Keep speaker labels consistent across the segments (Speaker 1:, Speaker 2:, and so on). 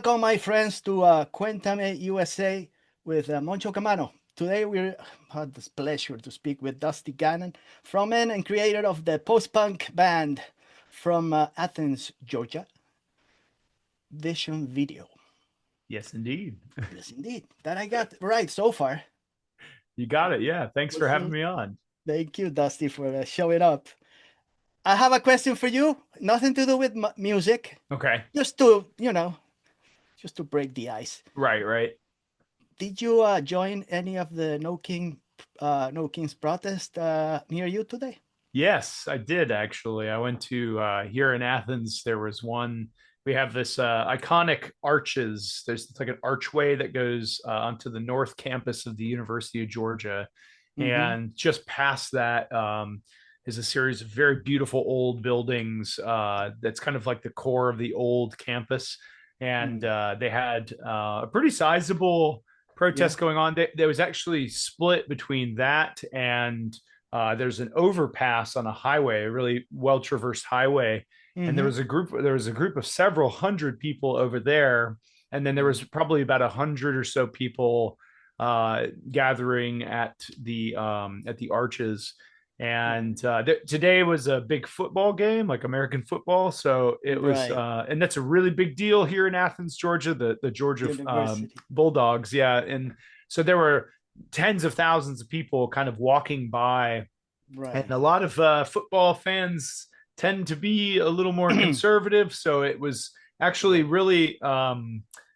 Speaker 1: Welcome, my friends, to Cuentame USA with Moncho Camano. Today we had this pleasure to speak with Dusty Gannon, frontman and creator of the post-punk band from Athens, Georgia, Vision Video.
Speaker 2: Yes, indeed.
Speaker 1: Yes, indeed. That I got right so far.
Speaker 2: You got it. Yeah. Thanks for having
Speaker 1: So,
Speaker 2: me on.
Speaker 1: thank you, Dusty, for showing up. I have a question for you. Nothing to do with music.
Speaker 2: Okay.
Speaker 1: Just to, just to break the ice.
Speaker 2: Right, right.
Speaker 1: Did you join any of the No Kings protest near you today?
Speaker 2: Yes, I did actually. I went to here in Athens. There was one. We have this iconic arches. There's like an archway that goes onto the north campus of the University of Georgia,
Speaker 1: Mm-hmm.
Speaker 2: and just past that is a series of very beautiful old buildings. That's kind of like the core of the old campus, and
Speaker 1: Mm.
Speaker 2: they had a pretty sizable
Speaker 1: Yeah.
Speaker 2: protest going on. There was actually split between that and there's an overpass on a highway, a really well traversed highway, and there
Speaker 1: Mm-hmm.
Speaker 2: was a group. There was a group of several hundred people over there, and then there was probably about 100 or so people gathering at the arches. And today was a big football game, like American football. So it was,
Speaker 1: Right.
Speaker 2: and that's a really big deal here in Athens, Georgia. The Georgia
Speaker 1: University.
Speaker 2: Bulldogs, yeah. And so there were tens of thousands of people kind of walking by, and
Speaker 1: Right.
Speaker 2: a lot of football fans tend to be a little more conservative, so it was actually
Speaker 1: Right.
Speaker 2: really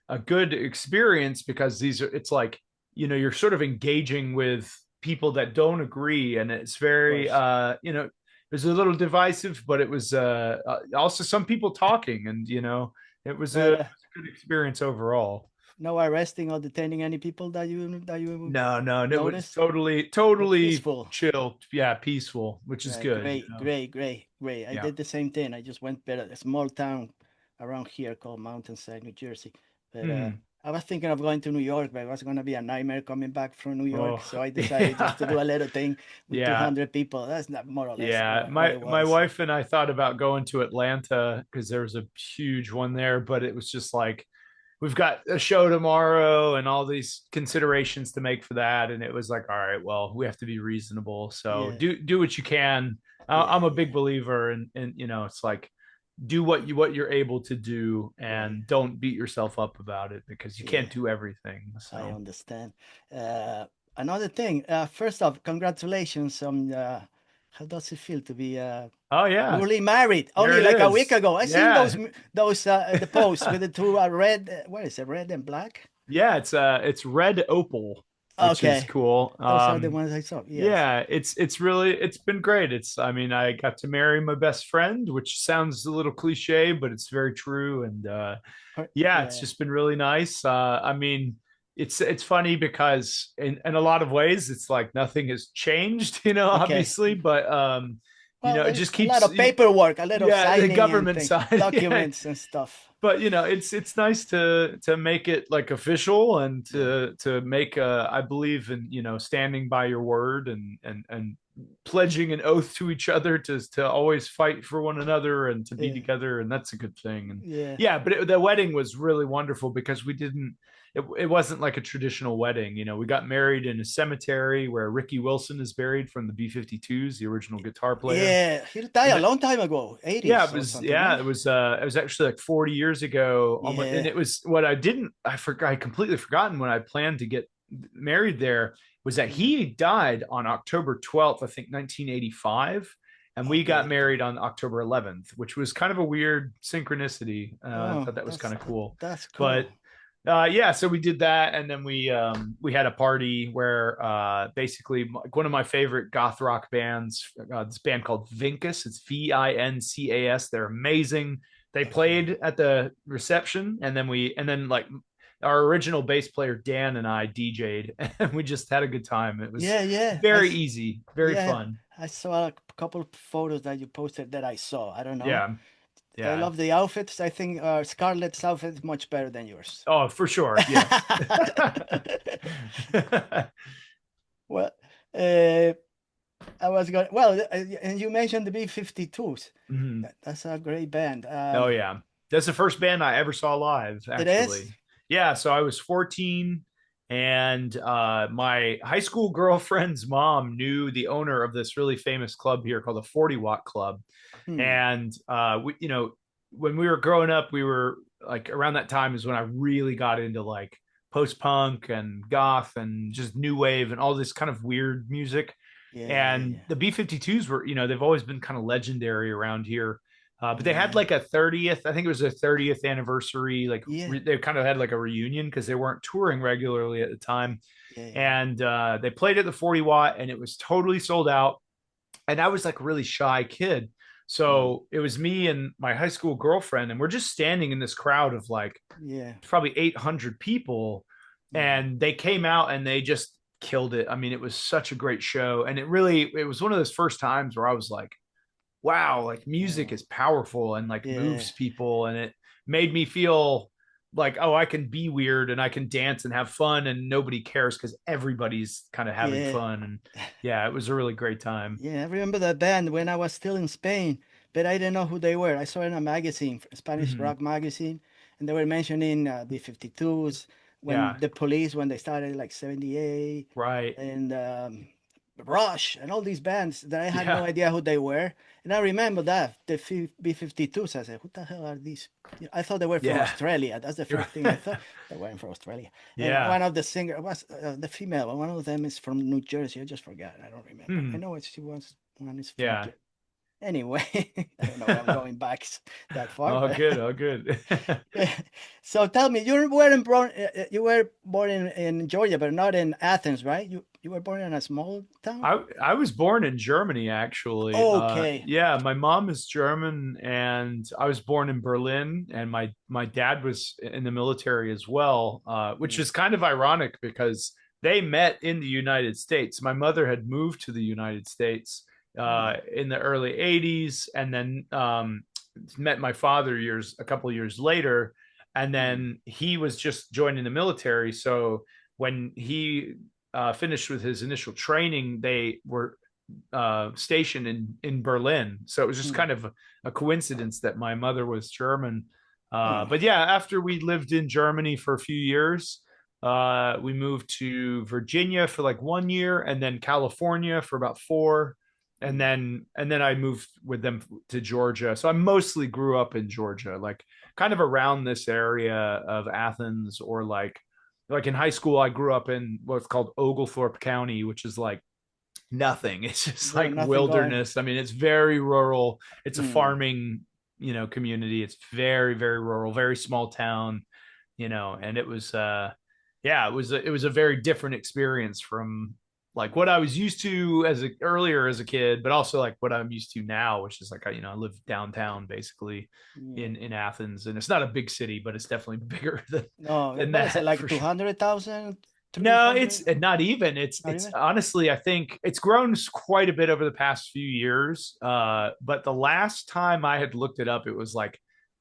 Speaker 2: a good experience because these are it's like you're sort of engaging with people that don't agree, and it's
Speaker 1: Of
Speaker 2: very
Speaker 1: course.
Speaker 2: it was a little divisive, but it was also some people talking, and it was
Speaker 1: But
Speaker 2: a good experience overall.
Speaker 1: no arresting or detaining any people that you
Speaker 2: No, it was
Speaker 1: noticed.
Speaker 2: totally
Speaker 1: Peaceful.
Speaker 2: chill. Yeah, peaceful, which is
Speaker 1: Right.
Speaker 2: good.
Speaker 1: Great. Great. Great. Great. I
Speaker 2: Yeah.
Speaker 1: did the same thing. I just went to a small town around here called Mountainside, New Jersey. But
Speaker 2: Mm.
Speaker 1: I was thinking of going to New York, but it was going to be a nightmare coming back from New York.
Speaker 2: Oh,
Speaker 1: So I decided just to do
Speaker 2: yeah.
Speaker 1: a little thing with
Speaker 2: Yeah.
Speaker 1: 200 people. That's not more or less
Speaker 2: Yeah.
Speaker 1: what
Speaker 2: My
Speaker 1: it
Speaker 2: my
Speaker 1: was.
Speaker 2: wife and I thought about going to Atlanta because there was a huge one there, but it was just like we've got a show tomorrow and all these considerations to make for that. And it was like, all right, well, we have to be reasonable. So
Speaker 1: Yeah,
Speaker 2: do what you can.
Speaker 1: yeah,
Speaker 2: I'm a big
Speaker 1: yeah,
Speaker 2: believer in it's like do what you're able to do
Speaker 1: right.
Speaker 2: and don't beat yourself up about it because you can't
Speaker 1: Yeah,
Speaker 2: do everything.
Speaker 1: I
Speaker 2: So
Speaker 1: understand. Uh, Another thing, first off, congratulations on how does it feel to be
Speaker 2: oh yeah,
Speaker 1: newly married?
Speaker 2: there
Speaker 1: Only
Speaker 2: it
Speaker 1: like a week
Speaker 2: is.
Speaker 1: ago. I seen
Speaker 2: Yeah.
Speaker 1: those the posts with the two red. What is it? Red and black?
Speaker 2: Yeah, it's red opal, which is
Speaker 1: Okay,
Speaker 2: cool.
Speaker 1: those are the ones I saw. Yes.
Speaker 2: Yeah, it's been great. I mean, I got to marry my best friend, which sounds a little cliche, but it's very true. And yeah, it's
Speaker 1: Yeah.
Speaker 2: just been really nice. I mean, it's funny because in a lot of ways it's like nothing has changed,
Speaker 1: Okay.
Speaker 2: obviously, but
Speaker 1: Well,
Speaker 2: it
Speaker 1: there's
Speaker 2: just
Speaker 1: a lot
Speaker 2: keeps
Speaker 1: of paperwork, a lot of
Speaker 2: yeah, the
Speaker 1: signing and
Speaker 2: government
Speaker 1: things,
Speaker 2: side. Yeah,
Speaker 1: documents and stuff.
Speaker 2: but it's nice to make it like official and
Speaker 1: Yeah.
Speaker 2: to make I believe in standing by your word and pledging an oath to each other to always fight for one another and to be
Speaker 1: Yeah.
Speaker 2: together, and that's a good thing. And
Speaker 1: Yeah.
Speaker 2: yeah, but the wedding was really wonderful because we didn't it wasn't like a traditional wedding. We got married in a cemetery where Ricky Wilson is buried from the B-52s, the original guitar player.
Speaker 1: Yeah. He died
Speaker 2: And
Speaker 1: a long time ago,
Speaker 2: yeah,
Speaker 1: 80s or something,
Speaker 2: yeah,
Speaker 1: right?
Speaker 2: it was actually like 40 years ago almost, and
Speaker 1: Yeah.
Speaker 2: it was what I forgot, I completely forgotten when I planned to get married there was that
Speaker 1: Mm.
Speaker 2: he died on October 12th, I think 1985, and we got
Speaker 1: Okay.
Speaker 2: married on October 11th, which was kind of a weird synchronicity. I
Speaker 1: Oh,
Speaker 2: thought that was kind of cool.
Speaker 1: that's
Speaker 2: But
Speaker 1: cool.
Speaker 2: yeah, so we did that, and then we had a party where basically one of my favorite goth rock bands, this band called Vincus. It's Vincas. They're amazing. They
Speaker 1: Okay.
Speaker 2: played at the reception, and then like our original bass player Dan and I DJ'd, and we just had a good time. It was
Speaker 1: Yeah, yeah.
Speaker 2: very easy, very
Speaker 1: Yeah.
Speaker 2: fun.
Speaker 1: I saw a couple of photos that you posted that I saw. I don't know.
Speaker 2: Yeah,
Speaker 1: I
Speaker 2: yeah.
Speaker 1: love the outfits. I think Scarlett's outfit is much better than yours.
Speaker 2: Oh, for sure. Yes.
Speaker 1: Well, uh, I was going. Well, and you mentioned the B-52s.
Speaker 2: Mhm.
Speaker 1: That's a great band.
Speaker 2: Oh yeah. That's the first band I ever saw live,
Speaker 1: It is?
Speaker 2: actually. Yeah, so I was 14, and my high school girlfriend's mom knew the owner of this really famous club here called the 40 Watt Club.
Speaker 1: Hmm.
Speaker 2: And when we were growing up, we were like around that time is when I really got into like post punk and goth and just new wave and all this kind of weird music.
Speaker 1: Yeah, yeah,
Speaker 2: And
Speaker 1: yeah.
Speaker 2: the B-52s were, they've always been kind of legendary around here. But they had
Speaker 1: Yeah.
Speaker 2: like a 30th, I think it was a 30th anniversary. Like
Speaker 1: Yeah.
Speaker 2: they kind of had like a reunion because they weren't touring regularly at the time.
Speaker 1: Yeah, yeah.
Speaker 2: And they played at the 40 Watt and it was totally sold out. And I was like a really shy kid.
Speaker 1: Hmm.
Speaker 2: So it was me and my high school girlfriend, and we're just standing in this crowd of like
Speaker 1: Yeah.
Speaker 2: probably 800 people.
Speaker 1: Hmm.
Speaker 2: And they came out and they just killed it. I mean, it was such a great show. And it was one of those first times where I was like, wow, like music
Speaker 1: Yeah.
Speaker 2: is powerful and like
Speaker 1: Yeah.
Speaker 2: moves people. And it made me feel like, oh, I can be weird and I can dance and have fun and nobody cares because everybody's kind of having
Speaker 1: Yeah.
Speaker 2: fun. And yeah, it was a really great time.
Speaker 1: Yeah, I remember that band when I was still in Spain, but I didn't know who they were. I saw it in a magazine, a Spanish
Speaker 2: Mm-hmm.
Speaker 1: rock magazine, and they were mentioning B-52s when
Speaker 2: Yeah,
Speaker 1: the police, when they started like 78,
Speaker 2: right.
Speaker 1: and Rush, and all these bands that I had no
Speaker 2: Yeah,
Speaker 1: idea who they were. And I remember that, the B-52s. I said, "What the hell are these?" I thought they were from
Speaker 2: yeah,
Speaker 1: Australia. That's the first thing I thought. They weren't from Australia. And
Speaker 2: yeah.
Speaker 1: one of the singer was the female. One of them is from New Jersey. I just forgot. I don't remember. I
Speaker 2: Hmm.
Speaker 1: know she was one is from.
Speaker 2: Yeah.
Speaker 1: Anyway, I don't know why I'm going back that far,
Speaker 2: Oh,
Speaker 1: but
Speaker 2: good. Oh, good.
Speaker 1: yeah. So tell me, you were born in Georgia, but not in Athens, right? You were born in a small town.
Speaker 2: I was born in Germany actually.
Speaker 1: Okay.
Speaker 2: Yeah, my mom is German and I was born in Berlin and my dad was in the military as well, which
Speaker 1: Mm,
Speaker 2: is kind of ironic because they met in the United States. My mother had moved to the United States
Speaker 1: mm,
Speaker 2: in the early 80s and then met my father a couple of years later and
Speaker 1: mm,
Speaker 2: then he was just joining the military, so when he finished with his initial training, they were stationed in Berlin. So it was just
Speaker 1: mm,
Speaker 2: kind of a coincidence that my mother was German.
Speaker 1: mm,
Speaker 2: But yeah, after we lived in Germany for a few years, we moved to Virginia for like 1 year, and then California for about four, and
Speaker 1: mm.
Speaker 2: then I moved with them to Georgia. So I mostly grew up in Georgia, like kind of around this area of Athens, or like in high school, I grew up in what's called Oglethorpe County, which is like nothing. It's just
Speaker 1: There
Speaker 2: like
Speaker 1: nothing going.
Speaker 2: wilderness. I mean, it's very rural. It's a
Speaker 1: Mm,
Speaker 2: farming, community. It's very, very rural, very small town, and it was, yeah, it was a very different experience from like what I was used to earlier as a kid, but also like what I'm used to now, which is like, I live downtown basically
Speaker 1: yeah.
Speaker 2: in Athens, and it's not a big city, but it's definitely bigger than
Speaker 1: No,
Speaker 2: than
Speaker 1: what is it
Speaker 2: that
Speaker 1: like
Speaker 2: for sure.
Speaker 1: 200,000, three
Speaker 2: No,
Speaker 1: hundred?
Speaker 2: it's not even.
Speaker 1: Not
Speaker 2: It's
Speaker 1: even?
Speaker 2: honestly, I think it's grown quite a bit over the past few years. But the last time I had looked it up, it was like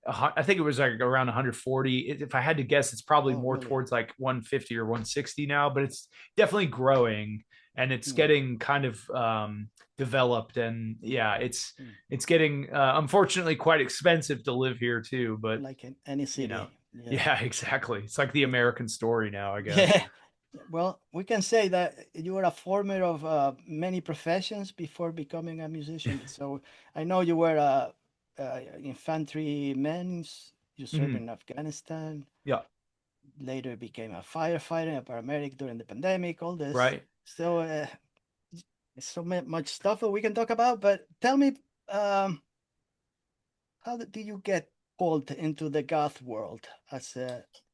Speaker 2: I think it was like around 140. If I had to guess, it's probably
Speaker 1: Oh,
Speaker 2: more
Speaker 1: really?
Speaker 2: towards like 150 or 160 now. But it's definitely growing, and it's
Speaker 1: Mm,
Speaker 2: getting kind of developed. And yeah,
Speaker 1: mm.
Speaker 2: it's getting unfortunately quite expensive to live here too. But
Speaker 1: Like in any
Speaker 2: you know,
Speaker 1: city. Yeah.
Speaker 2: yeah, exactly. It's like the American story now, I guess.
Speaker 1: Yeah. Well, we can say that you were a former of many professions before becoming a musician. So I know you were a infantryman. You served
Speaker 2: Mhm.
Speaker 1: in Afghanistan.
Speaker 2: Yeah.
Speaker 1: Later became a firefighter, a paramedic during the pandemic. All this.
Speaker 2: Right.
Speaker 1: So much stuff that we can talk about. But tell me, how did you get pulled into the goth world as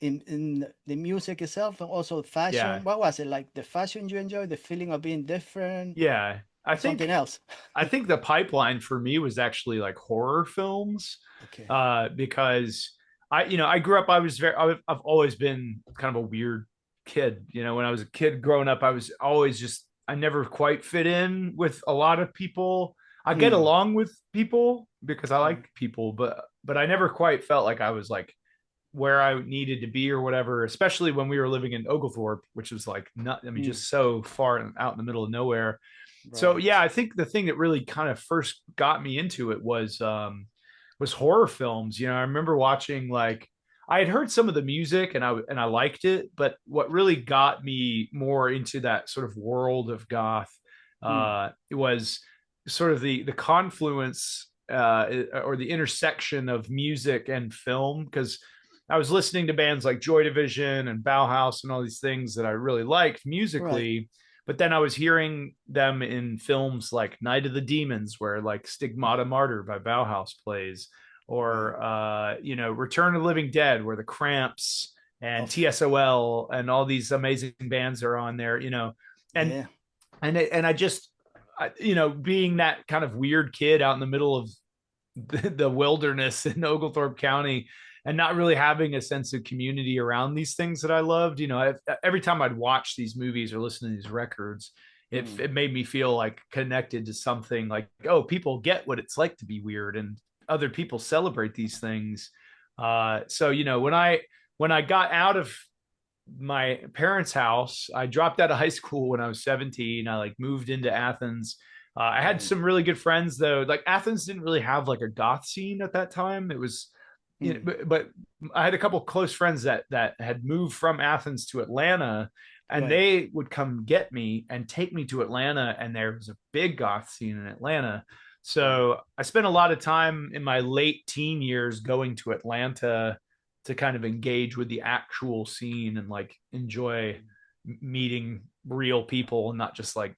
Speaker 1: in the music itself and also fashion?
Speaker 2: Yeah.
Speaker 1: What was it like? The fashion you enjoyed, the feeling of being different,
Speaker 2: Yeah. I
Speaker 1: or something
Speaker 2: think
Speaker 1: else?
Speaker 2: I think the pipeline for me was actually like horror films,
Speaker 1: Okay.
Speaker 2: because I grew up. I've always been kind of a weird kid. When I was a kid growing up, I was always just I never quite fit in with a lot of people. I get
Speaker 1: Mm,
Speaker 2: along with people because I
Speaker 1: mm,
Speaker 2: like people, but I never quite felt like I was like where I needed to be or whatever, especially when we were living in Oglethorpe, which was like not, I mean,
Speaker 1: mm,
Speaker 2: just so far out in the middle of nowhere. So yeah,
Speaker 1: right.
Speaker 2: I think the thing that really kind of first got me into it was was horror films. I remember watching, like, I had heard some of the music and I liked it, but what really got me more into that sort of world of goth
Speaker 1: Mm,
Speaker 2: it was sort of the confluence or the intersection of music and film, because I was listening to bands like Joy Division and Bauhaus and all these things that I really liked
Speaker 1: right.
Speaker 2: musically, but then I was hearing them in films like Night of the Demons, where like Stigmata Martyr by Bauhaus plays,
Speaker 1: Right.
Speaker 2: or Return of the Living Dead, where the Cramps and
Speaker 1: Of
Speaker 2: TSOL and all these amazing bands are on there, and
Speaker 1: yeah.
Speaker 2: and I just being that kind of weird kid out in the middle of the wilderness in Oglethorpe County and not really having a sense of community around these things that I loved. Every time I'd watch these movies or listen to these records,
Speaker 1: Mm,
Speaker 2: it made me feel like connected to something, like, oh, people get what it's like to be weird and other people celebrate these things. So, when I got out of my parents' house, I dropped out of high school when I was 17. I like moved into Athens. I had
Speaker 1: right.
Speaker 2: some really good friends though. Like Athens didn't really have like a goth scene at that time. It was,
Speaker 1: Mm,
Speaker 2: but I had a couple close friends that had moved from Athens to Atlanta, and
Speaker 1: right.
Speaker 2: they would come get me and take me to Atlanta. And there was a big goth scene in Atlanta.
Speaker 1: Right.
Speaker 2: So I spent a lot of time in my late teen years going to Atlanta to kind of engage with the actual scene and like enjoy meeting real people and not just like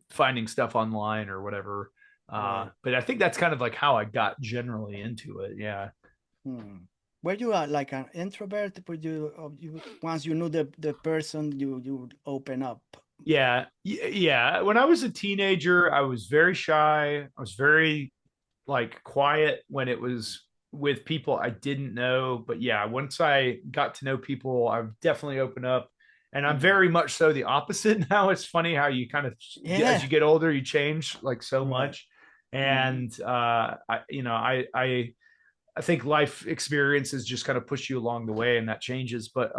Speaker 2: finding stuff online or whatever.
Speaker 1: Right.
Speaker 2: But I think that's kind of like how I got generally into it. Yeah.
Speaker 1: Hmm. Were you like an introvert? Would you once you knew the person, you would open up?
Speaker 2: Yeah. Yeah. When I was a teenager, I was very shy. I was very like quiet when it was with people I didn't know. But yeah, once I got to know people, I've definitely opened up. And I'm
Speaker 1: Mm.
Speaker 2: very much so the opposite now. It's funny how you kind of, as
Speaker 1: Yeah.
Speaker 2: you get older, you change like so
Speaker 1: Right.
Speaker 2: much.
Speaker 1: Hmm.
Speaker 2: And I think life experiences just kind of push you along the way, and that changes. But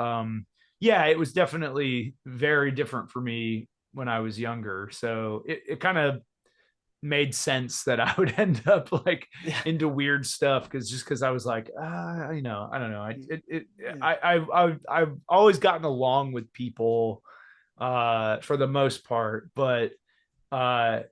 Speaker 2: yeah, it was definitely very different for me when I was younger. So it kind of made sense that I would end up like
Speaker 1: Yeah.
Speaker 2: into weird stuff, because I was like, I don't know.
Speaker 1: Yeah.
Speaker 2: I've always gotten along with people for the most part, but uh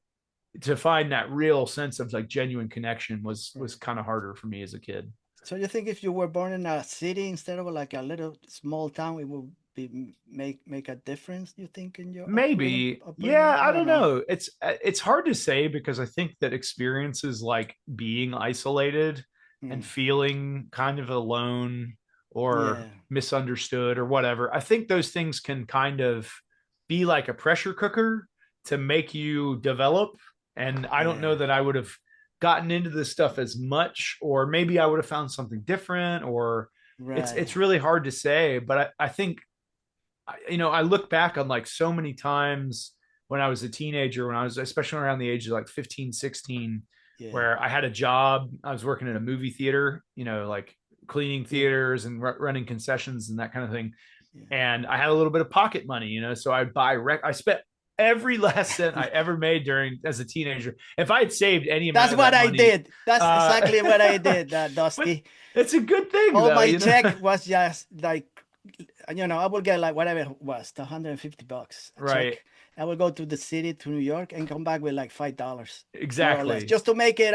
Speaker 2: to find that real sense of like genuine connection was
Speaker 1: Right.
Speaker 2: kind of harder for me as a kid.
Speaker 1: So you think if you were born in a city instead of like a little small town, it would be make a difference, you think, in your
Speaker 2: Maybe,
Speaker 1: upbringing?
Speaker 2: yeah,
Speaker 1: I
Speaker 2: I
Speaker 1: don't
Speaker 2: don't
Speaker 1: know.
Speaker 2: know. It's hard to say, because I think that experiences like being isolated and
Speaker 1: Mm.
Speaker 2: feeling kind of alone or
Speaker 1: Yeah.
Speaker 2: misunderstood or whatever, I think those things can kind of be like a pressure cooker to make you develop. And I don't know
Speaker 1: Yeah.
Speaker 2: that I would have gotten into this stuff as much, or maybe I would have found something different, or it's
Speaker 1: Right.
Speaker 2: really hard to say. But I think, I look back on like so many times when I was a teenager, when I was especially around the age of like 15, 16,
Speaker 1: Yeah.
Speaker 2: where I had a job. I was working in a movie theater, like cleaning
Speaker 1: Yeah.
Speaker 2: theaters and running concessions and that kind of thing.
Speaker 1: Yeah.
Speaker 2: And I had a little bit of pocket money, so I'd buy I spent every last cent I ever made during as a teenager. If I had saved any amount
Speaker 1: That's
Speaker 2: of
Speaker 1: what
Speaker 2: that
Speaker 1: I
Speaker 2: money,
Speaker 1: did. That's
Speaker 2: uh,
Speaker 1: exactly what I did,
Speaker 2: but
Speaker 1: Dusty.
Speaker 2: it's a good thing
Speaker 1: All
Speaker 2: though,
Speaker 1: my check was just like, I would get like whatever it was, $150 a
Speaker 2: right.
Speaker 1: check. I would go to the city to New York and come back with like $5, more or less,
Speaker 2: Exactly.
Speaker 1: just to make it,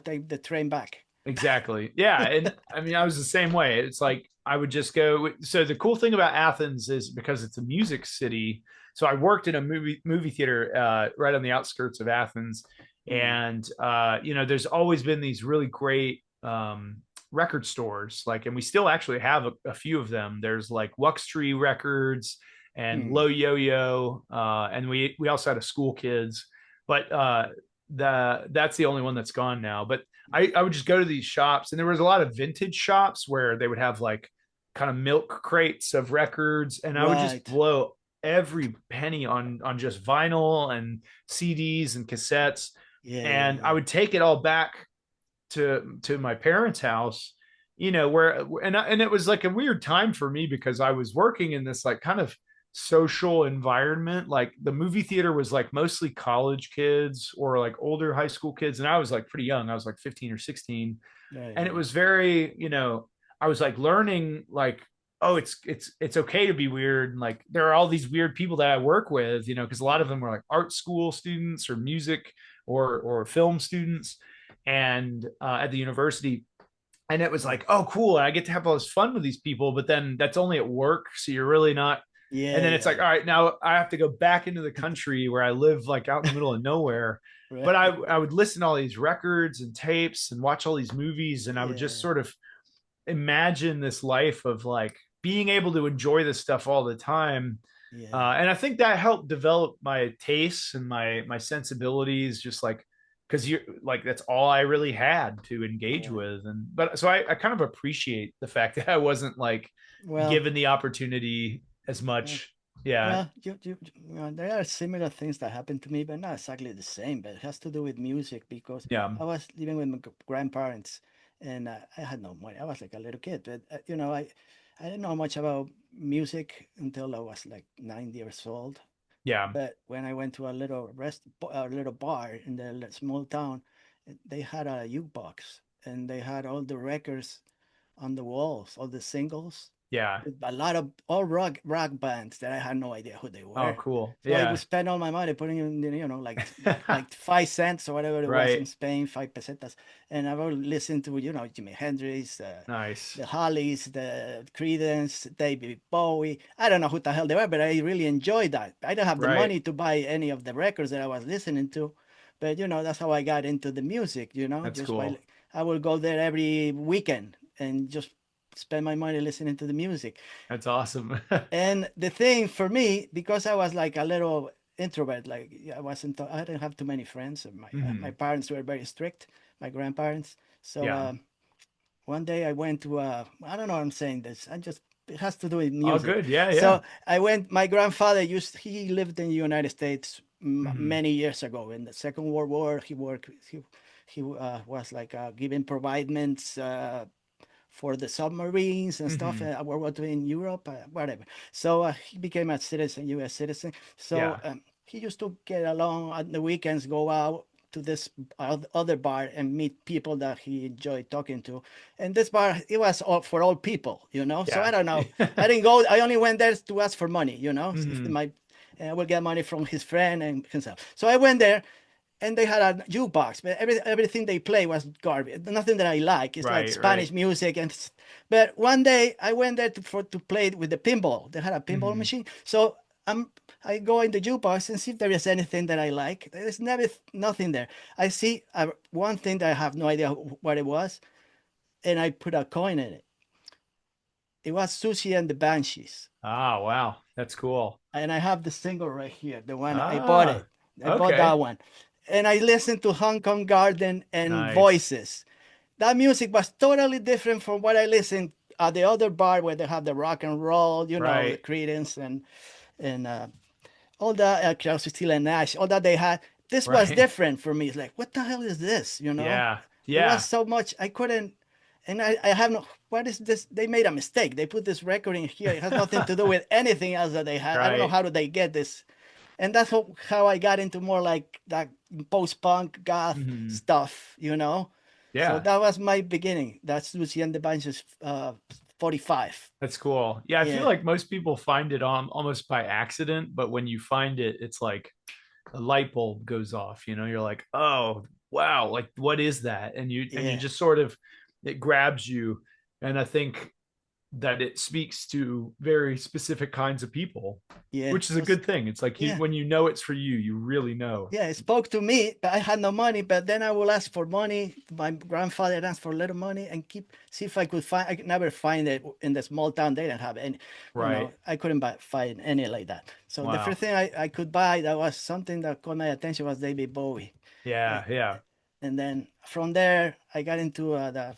Speaker 1: take the train back.
Speaker 2: Exactly. Yeah. And I mean, I was the same way. It's like I would just go. So the cool thing about Athens is because it's a music city. So I worked in a movie theater right on the outskirts of Athens,
Speaker 1: Mm,
Speaker 2: and there's always been these really great record stores. Like, and we still actually have a few of them. There's like Wux Tree Records and
Speaker 1: mm,
Speaker 2: Low Yo Yo, and we also had a School Kids, but that's the only one that's gone now. But I would just go to these shops, and there was a lot of vintage shops where they would have like kind of milk crates of records, and I would just
Speaker 1: right.
Speaker 2: blow every penny on just vinyl and CDs and cassettes,
Speaker 1: Yeah, yeah,
Speaker 2: and I
Speaker 1: yeah.
Speaker 2: would take it all back to my parents' house, where and it was like a weird time for me because I was working in this like kind of social environment. Like the movie theater was like mostly college kids or like older high school kids. And I was like pretty young. I was like 15 or 16.
Speaker 1: Right,
Speaker 2: And it
Speaker 1: right.
Speaker 2: was very, I was like learning like, oh, it's okay to be weird. And like there are all these weird people that I work with, because a lot of them were like art school students or music or film students and at the university. And it was
Speaker 1: Right.
Speaker 2: like, oh, cool. And I get to have all this fun with these people, but then that's only at work. So you're really not. And
Speaker 1: Yeah,
Speaker 2: then it's
Speaker 1: yeah,
Speaker 2: like, all right, now I have to go back into the country where I live like out in the middle of nowhere. But I,
Speaker 1: right.
Speaker 2: I would listen to all these records and tapes and watch all these movies. And I would just
Speaker 1: Yeah,
Speaker 2: sort of imagine this life of like being able to enjoy this stuff all the time.
Speaker 1: yeah.
Speaker 2: And I think that helped develop my tastes and my sensibilities, just like because you like that's all I really had to engage
Speaker 1: Right.
Speaker 2: with. And but so I kind of appreciate the fact that I wasn't like
Speaker 1: Well,
Speaker 2: given the opportunity as
Speaker 1: yeah.
Speaker 2: much. Yeah,
Speaker 1: Well, there are similar things that happened to me, but not exactly the same. But it has to do with music because
Speaker 2: yeah,
Speaker 1: I was living with my grandparents, and I had no money. I was like a little kid, but I didn't know much about music until I was like 9 years old.
Speaker 2: yeah,
Speaker 1: But when I went to a little bar in the small town, they had a jukebox, and they had all the records on the walls, all the singles,
Speaker 2: yeah.
Speaker 1: with a lot of all rock bands that I had no idea who they
Speaker 2: Oh,
Speaker 1: were.
Speaker 2: cool.
Speaker 1: So I would
Speaker 2: Yeah,
Speaker 1: spend all my money putting in, like 5 cents or whatever it was in
Speaker 2: right.
Speaker 1: Spain, 5 pesetas, and I would listen to Jimi Hendrix,
Speaker 2: Nice.
Speaker 1: the Hollies, the Creedence, David Bowie. I don't know who the hell they were, but I really enjoyed that. I don't have the
Speaker 2: Right.
Speaker 1: money to buy any of the records that I was listening to, but that's how I got into the music.
Speaker 2: That's
Speaker 1: Just by
Speaker 2: cool.
Speaker 1: I will go there every weekend and just spend my money listening to the music.
Speaker 2: That's awesome.
Speaker 1: And the thing for me, because I was like a little introvert, like I didn't have too many friends. And my
Speaker 2: Hmm.
Speaker 1: parents were very strict, my grandparents. So
Speaker 2: Yeah.
Speaker 1: one day I went to I don't know why I'm saying this. It has to do with
Speaker 2: All
Speaker 1: music.
Speaker 2: good. Yeah, yeah.
Speaker 1: So my grandfather he lived in the United States
Speaker 2: Hmm.
Speaker 1: many years ago in the Second World War. He was like giving providements for the submarines and stuff.
Speaker 2: Hmm.
Speaker 1: World War II in Europe, whatever. So he became a citizen, U.S. citizen. So
Speaker 2: Yeah.
Speaker 1: he used to get along on the weekends, go out to this other bar and meet people that he enjoyed talking to. And this bar, it was all for all people. So I
Speaker 2: Yeah.
Speaker 1: don't know. I didn't go. I only went there to ask for money. If
Speaker 2: Hmm.
Speaker 1: my I will get money from his friend and himself. So I went there, and they had a jukebox, but everything they play was garbage. Nothing that I like. It's like
Speaker 2: Right,
Speaker 1: Spanish
Speaker 2: right.
Speaker 1: music, but one day I went there to play with the pinball. They had a pinball
Speaker 2: Hmm.
Speaker 1: machine, so I go in the jukebox and see if there is anything that I like. There's never nothing there. I see one thing that I have no idea what it was, and I put a coin in it. It was Susie and the Banshees,
Speaker 2: Ah, wow. That's cool.
Speaker 1: and I have the single right here. The one I bought
Speaker 2: Ah,
Speaker 1: it. I bought that
Speaker 2: okay.
Speaker 1: one, and I listened to Hong Kong Garden and
Speaker 2: Nice.
Speaker 1: Voices. That music was totally different from what I listened at the other bar where they have the rock and roll, the
Speaker 2: Right,
Speaker 1: Creedence and all that, Crosby, Steel and Nash, all that they had. This was
Speaker 2: right.
Speaker 1: different for me. It's like, what the hell is this?
Speaker 2: Yeah.
Speaker 1: It was
Speaker 2: Yeah.
Speaker 1: so much I couldn't, and I have no. What is this? They made a mistake. They put this record in here. It has nothing to do with anything else that they had. I don't know
Speaker 2: Right.
Speaker 1: how did they get this, and that's how I got into more like that post-punk goth
Speaker 2: Hmm.
Speaker 1: stuff. So
Speaker 2: Yeah.
Speaker 1: that was my beginning. That's Lucy and the Bunches 45.
Speaker 2: That's cool. Yeah, I feel
Speaker 1: Yeah,
Speaker 2: like most people find it on almost by accident, but when you find it, it's like a light bulb goes off. You're like, oh wow, like what is that? And you
Speaker 1: yeah,
Speaker 2: just sort of it grabs you. And I think that it speaks to very specific kinds of people,
Speaker 1: yeah.
Speaker 2: which is a good thing. It's like
Speaker 1: Yeah,
Speaker 2: when you know it's for you, you really know.
Speaker 1: yeah. It spoke to me, but I had no money. But then I will ask for money. My grandfather asked for a little money and see if I could find. I could never find it in the small town. They didn't have any.
Speaker 2: Right.
Speaker 1: I couldn't find any like that. So the
Speaker 2: Wow.
Speaker 1: first thing I could buy that was something that caught my attention was David Bowie.
Speaker 2: Yeah. Yeah.
Speaker 1: And then from there I got into the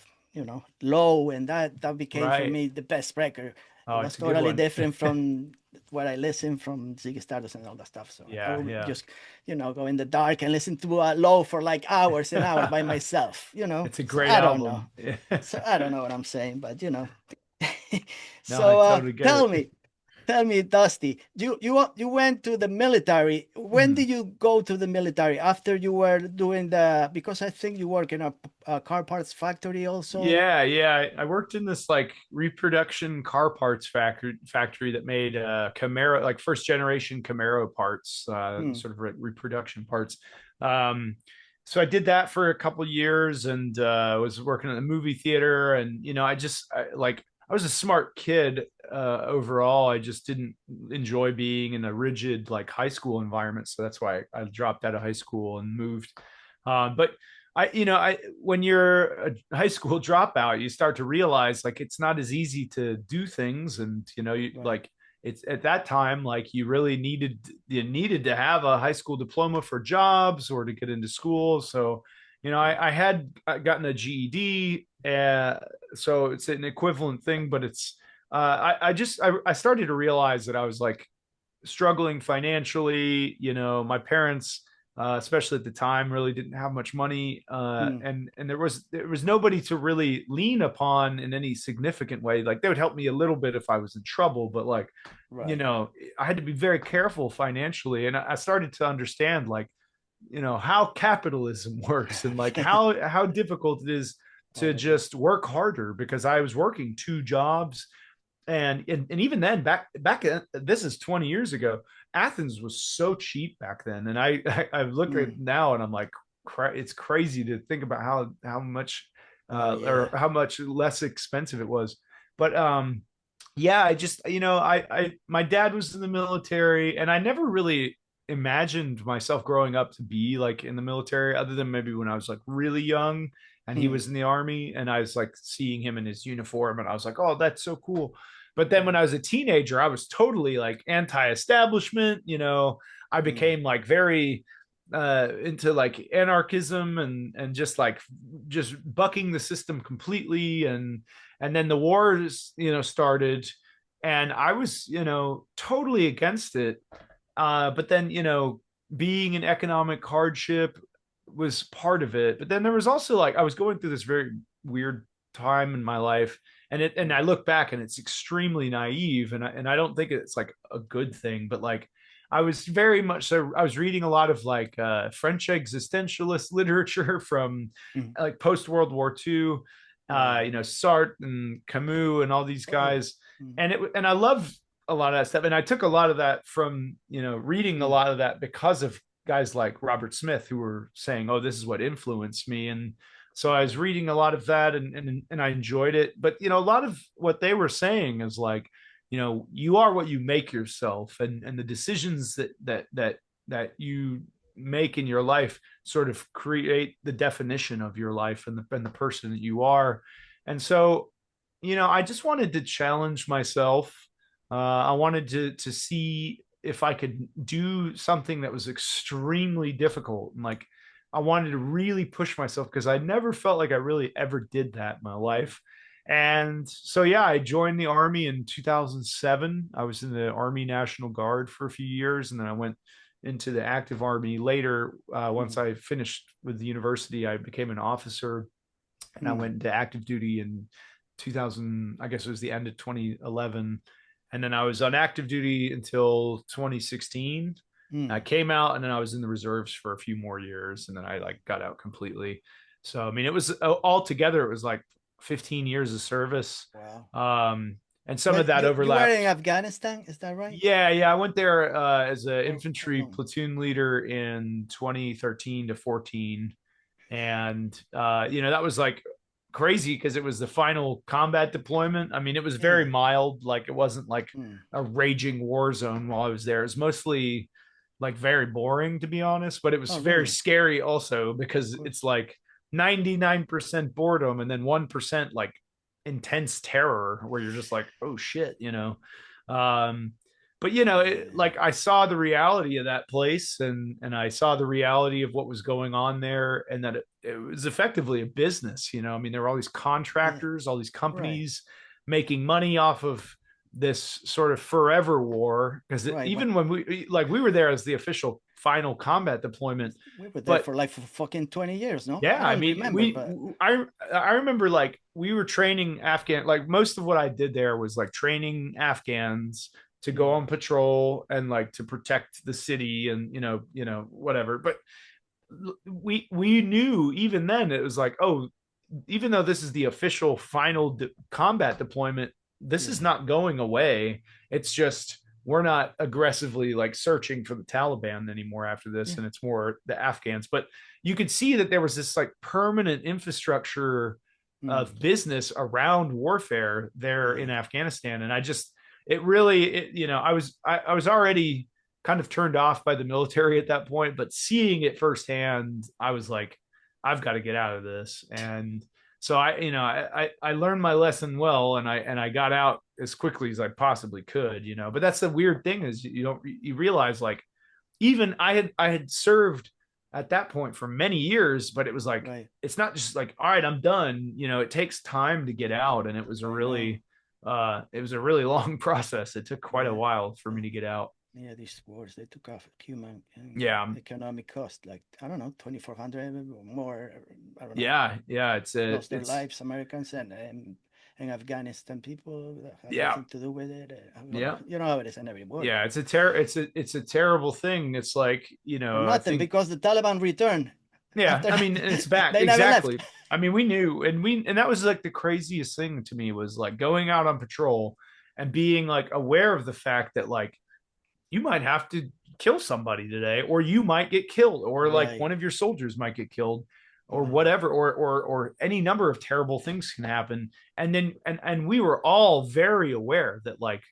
Speaker 1: low, and that became for
Speaker 2: Right.
Speaker 1: me the best record. It
Speaker 2: Oh,
Speaker 1: was
Speaker 2: it's a good
Speaker 1: totally
Speaker 2: one.
Speaker 1: different from what I listened from Ziggy Stardust and all that stuff. So I
Speaker 2: Yeah.
Speaker 1: would
Speaker 2: Yeah.
Speaker 1: just go in the dark and listen to low for like hours and hours by myself.
Speaker 2: It's a
Speaker 1: So
Speaker 2: great
Speaker 1: I don't know.
Speaker 2: album.
Speaker 1: So I don't know what I'm saying, but
Speaker 2: No, I
Speaker 1: so
Speaker 2: totally get
Speaker 1: tell
Speaker 2: it.
Speaker 1: me tell me, Dusty, you went to the military. When
Speaker 2: Mhm.
Speaker 1: did you go to the military? After you were doing the, because I think you work in a car parts factory also.
Speaker 2: Yeah. I worked in this like reproduction car parts factory that made Camaro, like first generation Camaro parts,
Speaker 1: Hmm,
Speaker 2: sort of reproduction parts. Um, so I did that for a couple years and was working in the movie theater. And I was a smart kid overall. I just didn't enjoy being in a rigid like high school environment. So that's why I dropped out of high school and moved. But I when you're a high school dropout, you start to realize like it's not as easy to do things, and
Speaker 1: right.
Speaker 2: like it's at that time like you needed to have a high school diploma for jobs or to get into school. So,
Speaker 1: Yeah.
Speaker 2: I had gotten a GED, so it's an equivalent thing, but it's I started to realize that I was like struggling financially. My parents, especially at the time, really didn't have much money,
Speaker 1: Hmm,
Speaker 2: and there was nobody to really lean upon in any significant way. Like they would help me a little bit if I was in trouble, but like, you
Speaker 1: right.
Speaker 2: know, I had to be very careful financially, and I started to understand like, how capitalism works and like how difficult it is to
Speaker 1: Oh yeah.
Speaker 2: just work harder because I was working two jobs and even then back this is 20 years ago. Athens was so cheap back then, and I look at it
Speaker 1: Hmm.
Speaker 2: now and I'm like, it's crazy to think about how much
Speaker 1: Oh
Speaker 2: or
Speaker 1: yeah.
Speaker 2: how much less expensive it was. But yeah, I just I my dad was in the military, and I never really imagined myself growing up to be like in the military, other than maybe when I was like really young and he
Speaker 1: Hmm.
Speaker 2: was in the army, and I was like seeing him in his uniform, and I was like, oh, that's so cool. But then when
Speaker 1: Right.
Speaker 2: I was a teenager, I was totally like anti-establishment. I
Speaker 1: Hmm.
Speaker 2: became like very into like anarchism and just bucking the system completely. And then the wars started, and I was totally against it. But then being in economic hardship was part of it. But then there was also like I was going through this very weird time in my life, and I look back and it's extremely naive, and I don't think it's like a good thing, but like I was very much so I was reading a lot of like French existentialist literature from
Speaker 1: Hmm.
Speaker 2: like post World War II,
Speaker 1: Right.
Speaker 2: Sartre and Camus and all these
Speaker 1: Oh.
Speaker 2: guys,
Speaker 1: Hmm.
Speaker 2: and I love a lot of that stuff, and I took a lot of that from reading a
Speaker 1: Hmm.
Speaker 2: lot of that because of guys like Robert Smith who were saying, oh, this is what influenced me. And so I was reading a lot of that, and I enjoyed it. But a lot of what they were saying is like, you are what you make yourself, and the decisions that you make in your life sort of create the definition of your life and the person that you are. And so, I just wanted to challenge myself. I wanted to see if I could do something that was extremely difficult, and like I wanted to really push myself because I never felt like I really ever did that in my life. And so, yeah, I joined the Army in 2007. I was in the Army National Guard for a few years, and then I went into the active Army later. Once
Speaker 1: Hmm.
Speaker 2: I finished with the university, I became an officer, and I
Speaker 1: Hmm.
Speaker 2: went into active duty in 2000. I guess it was the end of 2011, and then I was on active duty until 2016. I
Speaker 1: Hmm.
Speaker 2: came out, and then I was in the reserves for a few more years, and then I like got out completely. So I mean, it was altogether it was like 15 years of service,
Speaker 1: Wow.
Speaker 2: um, and some of
Speaker 1: But
Speaker 2: that
Speaker 1: you were in
Speaker 2: overlapped.
Speaker 1: Afghanistan, is that right?
Speaker 2: Yeah. I went there as an
Speaker 1: Or how
Speaker 2: infantry
Speaker 1: long?
Speaker 2: platoon leader in 2013 to 14, and that was like crazy because it was the final combat deployment. I mean, it was very
Speaker 1: Yeah.
Speaker 2: mild, like it wasn't like
Speaker 1: Hmm.
Speaker 2: a raging war zone while I was there. It was mostly like very boring, to be honest, but it was
Speaker 1: Oh,
Speaker 2: very
Speaker 1: really?
Speaker 2: scary also
Speaker 1: Of
Speaker 2: because
Speaker 1: course.
Speaker 2: it's like 99% boredom and then 1% like intense terror where you're just like, oh shit. um but
Speaker 1: Yeah.
Speaker 2: like I saw the reality of that place, and I saw the reality of what was going on there, and that it was effectively a business. I mean, there were all these
Speaker 1: Yeah.
Speaker 2: contractors, all these
Speaker 1: Right.
Speaker 2: companies making money off of this sort of forever war, because
Speaker 1: Right. Well,
Speaker 2: even when we were there as the official final combat deployment.
Speaker 1: we were there
Speaker 2: But
Speaker 1: for like for fucking 20 years, no?
Speaker 2: yeah,
Speaker 1: I
Speaker 2: I
Speaker 1: don't
Speaker 2: mean,
Speaker 1: remember, but
Speaker 2: I remember like we were training Afghan, like most of what I did there was like training Afghans to go on patrol and like to protect the city and whatever. But we knew even then it was like, oh, even though this is the official final combat deployment, this is
Speaker 1: Yeah.
Speaker 2: not going away. It's just we're not aggressively like searching for the Taliban anymore after this,
Speaker 1: Yeah.
Speaker 2: and it's more the Afghans. But you could see that there was this like permanent infrastructure of business around warfare there
Speaker 1: Yeah.
Speaker 2: in Afghanistan, and it really I was already kind of turned off by the military at that point, but seeing it firsthand, I was like, I've got to get out of this. And so I learned my lesson well, and I got out as quickly as I possibly could, but that's the weird thing is you realize like even I had served at that point for many years, but it was like
Speaker 1: Right.
Speaker 2: it's not just like, all right, I'm done. It takes time to get out, and
Speaker 1: I know.
Speaker 2: it was a really long process. It took quite a
Speaker 1: Yeah.
Speaker 2: while for me to get out.
Speaker 1: Yeah, these wars they took off human and
Speaker 2: Yeah.
Speaker 1: economic cost, like I don't know, 2,400 or more. I don't know.
Speaker 2: Yeah,
Speaker 1: Lost their lives, Americans and Afghanistan people that had
Speaker 2: yeah,
Speaker 1: nothing to do with it.
Speaker 2: yeah,
Speaker 1: You know how it is in every war.
Speaker 2: yeah. It's a terrible thing. It's like,
Speaker 1: For
Speaker 2: I
Speaker 1: nothing
Speaker 2: think,
Speaker 1: because the Taliban returned
Speaker 2: yeah,
Speaker 1: after
Speaker 2: I mean, it's back.
Speaker 1: they never left.
Speaker 2: Exactly. I mean, we knew, and that was like the craziest thing to me was like going out on patrol and being like aware of the fact that like you might have to kill somebody today, or you might get killed, or like
Speaker 1: Right.
Speaker 2: one of your soldiers might get killed, or
Speaker 1: Uh-huh.
Speaker 2: whatever, or any number of terrible things can happen. And then and we were all very aware that like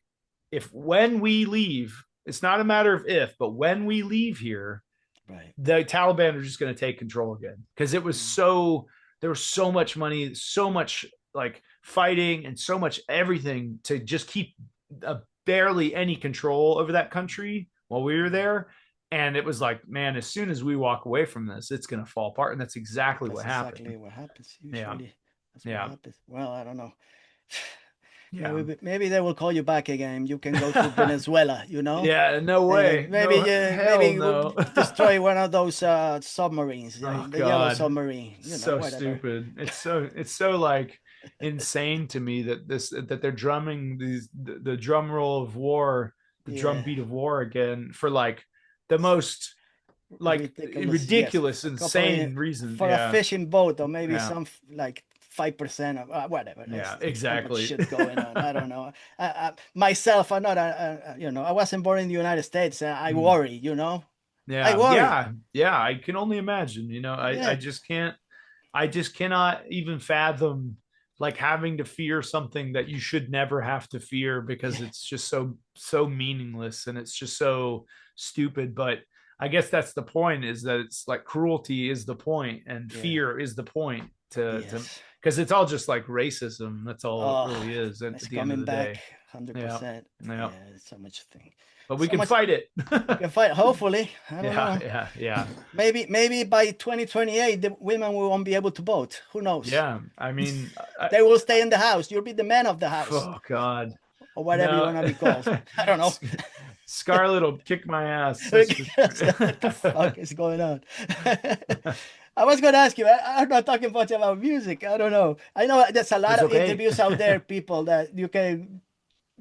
Speaker 2: if when we leave, it's not a matter of if, but when we leave here,
Speaker 1: Right.
Speaker 2: the Taliban are just going to take control again because it was
Speaker 1: Mm.
Speaker 2: so there was so much money, so much like fighting, and so much everything to just keep barely any control over that country while we were
Speaker 1: Yeah.
Speaker 2: there. And it was like, man, as soon as we walk away from this, it's going to fall apart. And that's exactly
Speaker 1: That's
Speaker 2: what happened.
Speaker 1: exactly what happens
Speaker 2: Yeah.
Speaker 1: usually. That's what
Speaker 2: Yeah.
Speaker 1: happens. Well, I don't know.
Speaker 2: Yeah.
Speaker 1: Maybe they will call you back again. You can go to Venezuela, you know?
Speaker 2: Yeah. No way. No, hell
Speaker 1: Maybe we'll
Speaker 2: no.
Speaker 1: destroy one of those submarines,
Speaker 2: Oh
Speaker 1: the yellow
Speaker 2: God.
Speaker 1: submarine,
Speaker 2: So
Speaker 1: whatever.
Speaker 2: stupid. It's so like insane to me that they're drumming the drum roll of war, the drum
Speaker 1: Yeah,
Speaker 2: beat of war again for like the most like
Speaker 1: ridiculous. Yes,
Speaker 2: ridiculous,
Speaker 1: a couple
Speaker 2: insane reason.
Speaker 1: for a
Speaker 2: Yeah.
Speaker 1: fishing boat, or maybe
Speaker 2: Yeah.
Speaker 1: some like 5% of whatever.
Speaker 2: Yeah.
Speaker 1: There's so much
Speaker 2: Exactly.
Speaker 1: shit going on. I don't know. Myself, I'm not I wasn't born in the United States. I
Speaker 2: Mm.
Speaker 1: worry, I
Speaker 2: Yeah.
Speaker 1: worry.
Speaker 2: Yeah. Yeah. I can only imagine, I
Speaker 1: Yeah,
Speaker 2: just can't I just cannot even fathom like having to fear something that you should never have to fear because
Speaker 1: yeah,
Speaker 2: it's just so meaningless and it's just so stupid. But I guess that's the point, is that it's like cruelty is the point and
Speaker 1: yeah.
Speaker 2: fear is the point to
Speaker 1: Yes.
Speaker 2: because it's all just like racism. That's all it
Speaker 1: Oh,
Speaker 2: really is at
Speaker 1: it's
Speaker 2: the end of
Speaker 1: coming
Speaker 2: the
Speaker 1: back
Speaker 2: day. Yeah.
Speaker 1: 100%.
Speaker 2: Yeah.
Speaker 1: Yeah, it's so much thing.
Speaker 2: But we
Speaker 1: So
Speaker 2: can
Speaker 1: much
Speaker 2: fight it.
Speaker 1: we can fight. Hopefully, I don't
Speaker 2: Yeah.
Speaker 1: know.
Speaker 2: Yeah. Yeah.
Speaker 1: Maybe by 2028, the women won't be able to vote. Who knows?
Speaker 2: Yeah. I mean,
Speaker 1: They will stay in the house. You'll be the man of the house,
Speaker 2: oh God.
Speaker 1: or whatever you
Speaker 2: No.
Speaker 1: want to be called. I don't know.
Speaker 2: Scarlett will kick my ass. That's for
Speaker 1: What the
Speaker 2: sure.
Speaker 1: fuck is going on? I was going to ask you. I'm not talking much about music. I don't know. I know there's a lot
Speaker 2: That's
Speaker 1: of
Speaker 2: okay.
Speaker 1: interviews out there, people that you can.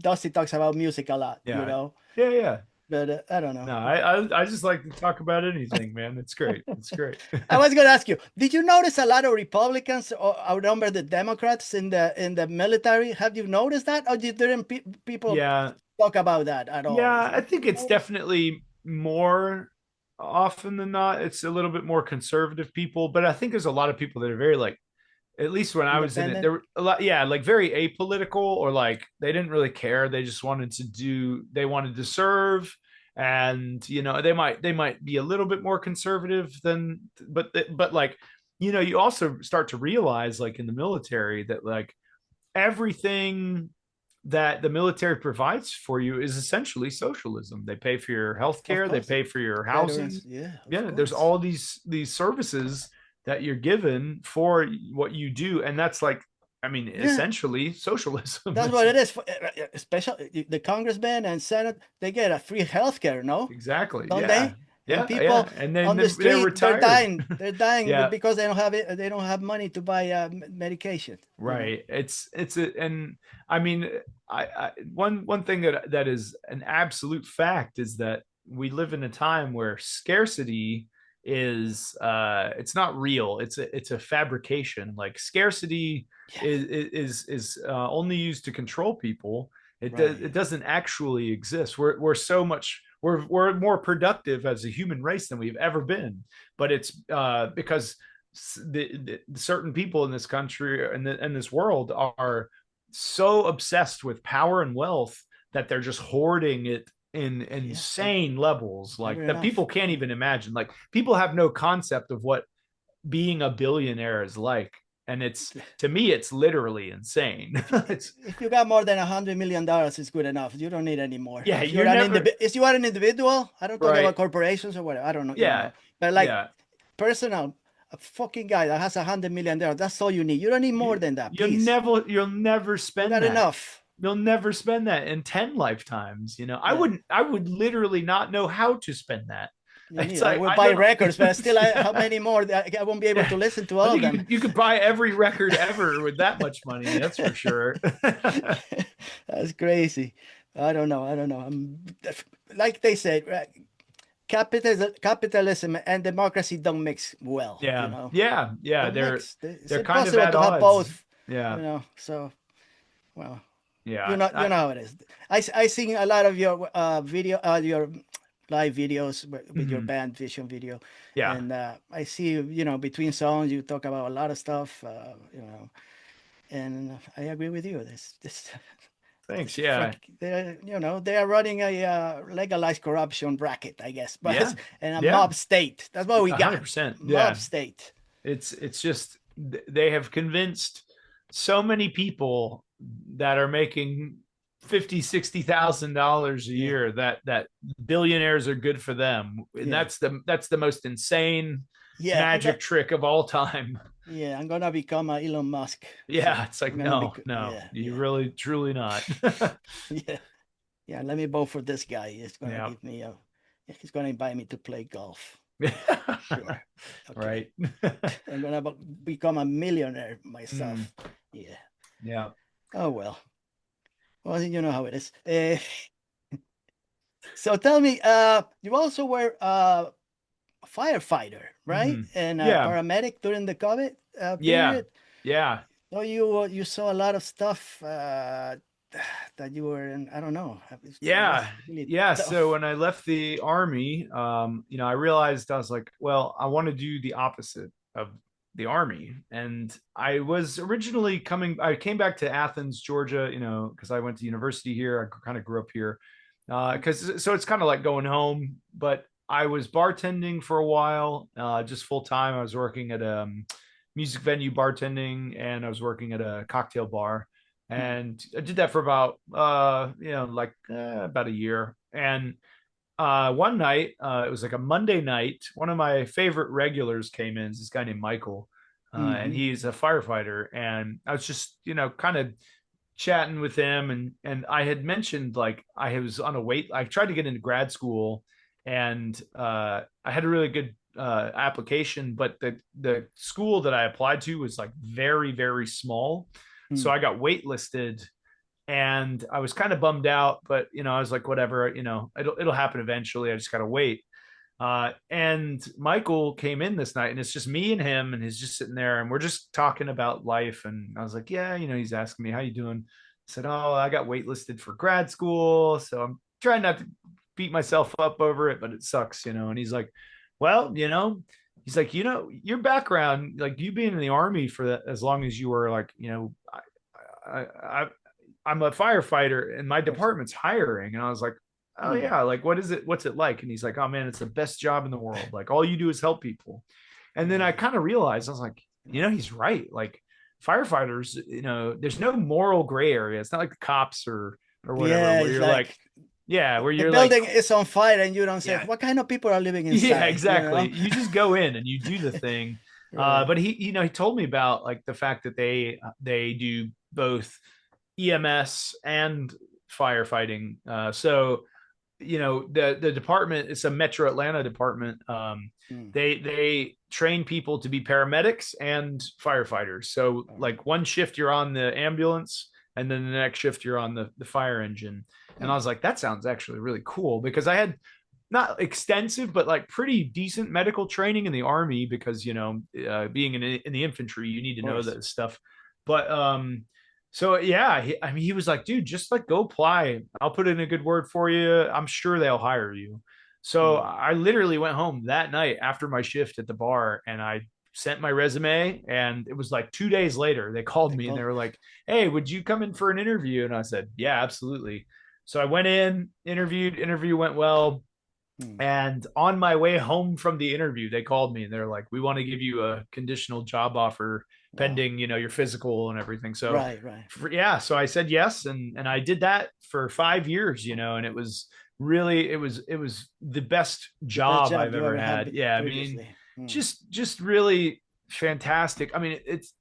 Speaker 1: Dusty talks about music a lot,
Speaker 2: Yeah. Yeah. Yeah.
Speaker 1: but I don't
Speaker 2: No,
Speaker 1: know.
Speaker 2: I just like to talk about anything, man. It's great. It's great.
Speaker 1: I was going to ask you, did you notice a lot of Republicans outnumber the Democrats in the military? Have you noticed that, or didn't people
Speaker 2: Yeah.
Speaker 1: talk about that at all?
Speaker 2: Yeah. I
Speaker 1: Did
Speaker 2: think
Speaker 1: you
Speaker 2: it's
Speaker 1: notice?
Speaker 2: definitely more often than not. It's a little bit more conservative people, but I think there's a lot of people that are very like, at least when I was in it,
Speaker 1: Independent?
Speaker 2: there were a lot, yeah, like very apolitical, or like they didn't really care. They just they wanted to serve. And they might be a little bit more conservative than, but like, you also start to realize like in the military that like everything that the military provides for you is essentially socialism. They pay for your health
Speaker 1: Of
Speaker 2: care, they
Speaker 1: course.
Speaker 2: pay for your housing.
Speaker 1: Veterans, yeah, of
Speaker 2: Yeah, there's
Speaker 1: course.
Speaker 2: all these services that you're given for what you do, and that's like, I mean,
Speaker 1: Yeah,
Speaker 2: essentially socialism.
Speaker 1: that's
Speaker 2: It's
Speaker 1: what it is. Especially the congressmen and senate, they get a free healthcare, no?
Speaker 2: exactly,
Speaker 1: Don't
Speaker 2: yeah,
Speaker 1: they? and
Speaker 2: Yeah,
Speaker 1: people
Speaker 2: yeah. And then
Speaker 1: on the
Speaker 2: they're
Speaker 1: street, they're
Speaker 2: retired.
Speaker 1: dying. They're dying
Speaker 2: Yeah,
Speaker 1: because they don't have it. They don't have money to buy medication. You know.
Speaker 2: right. It's a, and I mean, one thing that is an absolute fact is that we live in a time where scarcity is it's not real. It's a fabrication. Like scarcity
Speaker 1: Yeah.
Speaker 2: is only used to control people. It
Speaker 1: Right.
Speaker 2: doesn't actually exist. We're so much we're more productive as a human race than we've ever been. But it's because the certain people in this country and in this world are so obsessed with power and wealth that they're just hoarding it in
Speaker 1: Yeah.
Speaker 2: insane levels like
Speaker 1: Never
Speaker 2: that people
Speaker 1: enough.
Speaker 2: can't
Speaker 1: Yeah.
Speaker 2: even imagine. Like people have no concept of what being a billionaire is like, and it's to me it's literally insane.
Speaker 1: If you,
Speaker 2: It's
Speaker 1: if you got more than $100 million, it's good enough. You don't need any more.
Speaker 2: yeah, you're never
Speaker 1: If you are an individual, I don't talk about
Speaker 2: right.
Speaker 1: corporations or whatever. I don't know. You don't
Speaker 2: Yeah,
Speaker 1: know. But like
Speaker 2: yeah.
Speaker 1: personal, a fucking guy that has $100 million, that's all you need. You don't need more than that, please.
Speaker 2: You'll never
Speaker 1: You
Speaker 2: spend
Speaker 1: got
Speaker 2: that.
Speaker 1: enough.
Speaker 2: You'll never spend that in 10 lifetimes.
Speaker 1: Yeah.
Speaker 2: I would literally not know how to spend that.
Speaker 1: Me
Speaker 2: It's
Speaker 1: neither. I
Speaker 2: like
Speaker 1: will
Speaker 2: I
Speaker 1: buy
Speaker 2: don't
Speaker 1: records, but still, how
Speaker 2: yeah,
Speaker 1: many more? I won't be able
Speaker 2: yeah.
Speaker 1: to listen to
Speaker 2: I
Speaker 1: all of
Speaker 2: think
Speaker 1: them.
Speaker 2: you could buy every record ever with that much money, that's for sure.
Speaker 1: That's crazy. I don't know. I don't know. Like they said, capitalism and democracy don't mix well. You
Speaker 2: Yeah,
Speaker 1: know,
Speaker 2: yeah, yeah.
Speaker 1: don't mix. It's
Speaker 2: They're kind of
Speaker 1: impossible
Speaker 2: at
Speaker 1: to have
Speaker 2: odds.
Speaker 1: both. You
Speaker 2: Yeah,
Speaker 1: know. So, well,
Speaker 2: yeah.
Speaker 1: you know how it is. I seen a lot of your your live videos with your
Speaker 2: Mhm.
Speaker 1: band Vision Video,
Speaker 2: Yeah.
Speaker 1: and I see between songs you talk about a lot of stuff. And I agree with you.
Speaker 2: Thanks.
Speaker 1: This
Speaker 2: Yeah,
Speaker 1: they are running a legalized corruption bracket, I guess, but
Speaker 2: yeah,
Speaker 1: and a
Speaker 2: yeah.
Speaker 1: mob state. That's what we got.
Speaker 2: 100%.
Speaker 1: Mob
Speaker 2: Yeah.
Speaker 1: state.
Speaker 2: It's just they have convinced so many people that are making 50, 60,000 dollars a
Speaker 1: Yeah,
Speaker 2: year that billionaires are good for them, and
Speaker 1: yeah,
Speaker 2: that's the most insane
Speaker 1: yeah.
Speaker 2: magic trick of all time.
Speaker 1: I'm gonna become a Elon Musk.
Speaker 2: Yeah,
Speaker 1: So
Speaker 2: it's like
Speaker 1: I'm gonna be,
Speaker 2: no,
Speaker 1: yeah,
Speaker 2: you
Speaker 1: yeah,
Speaker 2: really truly not.
Speaker 1: yeah, yeah. Let me vote for this guy. He's gonna
Speaker 2: Yeah.
Speaker 1: give me a. He's gonna invite me to play golf. Sure. Okay.
Speaker 2: Right.
Speaker 1: I'm gonna become a millionaire
Speaker 2: Mm,
Speaker 1: myself. Yeah.
Speaker 2: yeah.
Speaker 1: Oh well. Well, you know how it is. So tell me, you also were a firefighter, right?
Speaker 2: Hmm.
Speaker 1: And a
Speaker 2: Yeah.
Speaker 1: paramedic during the COVID
Speaker 2: Yeah.
Speaker 1: period.
Speaker 2: Yeah.
Speaker 1: So you saw a lot of stuff that you were in. I don't know. It was
Speaker 2: Yeah.
Speaker 1: really
Speaker 2: Yeah. So
Speaker 1: tough.
Speaker 2: when I left the army, I realized I was like, well, I want to do the opposite of the army. And I was originally I came back to Athens, Georgia, because I went to university here. I kind of grew up here. So it's kind of like going home, but I was bartending for a while, just full time. I was working at a music venue bartending, and I was working at a cocktail bar,
Speaker 1: Hmm.
Speaker 2: and I did that for about about a year. And one night, it was like a Monday night. One of my favorite regulars came in. This guy named Michael, and
Speaker 1: Hmm.
Speaker 2: he's a firefighter. And I was just kind of chatting with him, and I had mentioned like I was on a wait. I tried to get into grad school, and I had a really good application, but the school that I applied to was like very very small, so
Speaker 1: Hmm.
Speaker 2: I got waitlisted, and I was kind of bummed out, but I was like, whatever, it'll happen eventually. I just gotta wait. And Michael came in this night, and it's just me and him, and he's just sitting there, and we're just talking about life. And I was like, yeah, he's asking me, how you doing? I said, oh, I got waitlisted for grad school, so I'm trying not to beat myself up over it, but it sucks. And he's like, well, he's like, your background, like you being in the army for that as long as you were, like, I I'm a firefighter and my
Speaker 1: Course.
Speaker 2: department's hiring. And I was like, oh
Speaker 1: Hmm.
Speaker 2: yeah, like what is it? What's it like? And he's like, oh man, it's the best job in the world. Like all you do is help people. And then I
Speaker 1: Right.
Speaker 2: kind of realized, I was like, he's right. Like firefighters, there's no moral gray area. It's not like the cops or whatever,
Speaker 1: Yeah,
Speaker 2: where
Speaker 1: it's
Speaker 2: you're like,
Speaker 1: like
Speaker 2: yeah, where
Speaker 1: the
Speaker 2: you're like,
Speaker 1: building is on fire and you don't say
Speaker 2: yeah,
Speaker 1: what kind of people are living
Speaker 2: yeah,
Speaker 1: inside, you
Speaker 2: exactly.
Speaker 1: know?
Speaker 2: You just go in and you do the thing.
Speaker 1: Right.
Speaker 2: But he told me about like the fact that they do both EMS and firefighting. So the department, it's a Metro Atlanta department.
Speaker 1: Mm.
Speaker 2: They train people to be paramedics and firefighters. So
Speaker 1: All right.
Speaker 2: like one shift you're on the ambulance, and then the next shift you're on the fire engine. And I
Speaker 1: Hmm.
Speaker 2: was like, that sounds actually really cool, because I had not extensive, but like pretty decent medical training in the army, because being in the infantry, you need
Speaker 1: Of
Speaker 2: to know
Speaker 1: course.
Speaker 2: that stuff. But so yeah, I mean, he was like, dude, just like go apply. I'll put in a good word for you. I'm sure they'll hire you. So
Speaker 1: Mm.
Speaker 2: I literally went home that night after my shift at the bar, and I sent my resume. And it was like 2 days later, they called
Speaker 1: They
Speaker 2: me and they
Speaker 1: call.
Speaker 2: were like, hey, would you come in for an interview? And I said, yeah, absolutely. So I went in, interview went well.
Speaker 1: Mm.
Speaker 2: And on my way home from the interview, they called me and they're like, we want to give you a conditional job offer
Speaker 1: Wow.
Speaker 2: pending, your physical and everything. So
Speaker 1: Right. Right.
Speaker 2: yeah, so I said yes. And I did that for 5 years, and it was really, it was the best
Speaker 1: The best
Speaker 2: job
Speaker 1: job
Speaker 2: I've
Speaker 1: you
Speaker 2: ever
Speaker 1: ever had
Speaker 2: had. Yeah. I mean,
Speaker 1: previously. Mm.
Speaker 2: just really fantastic. I mean, it's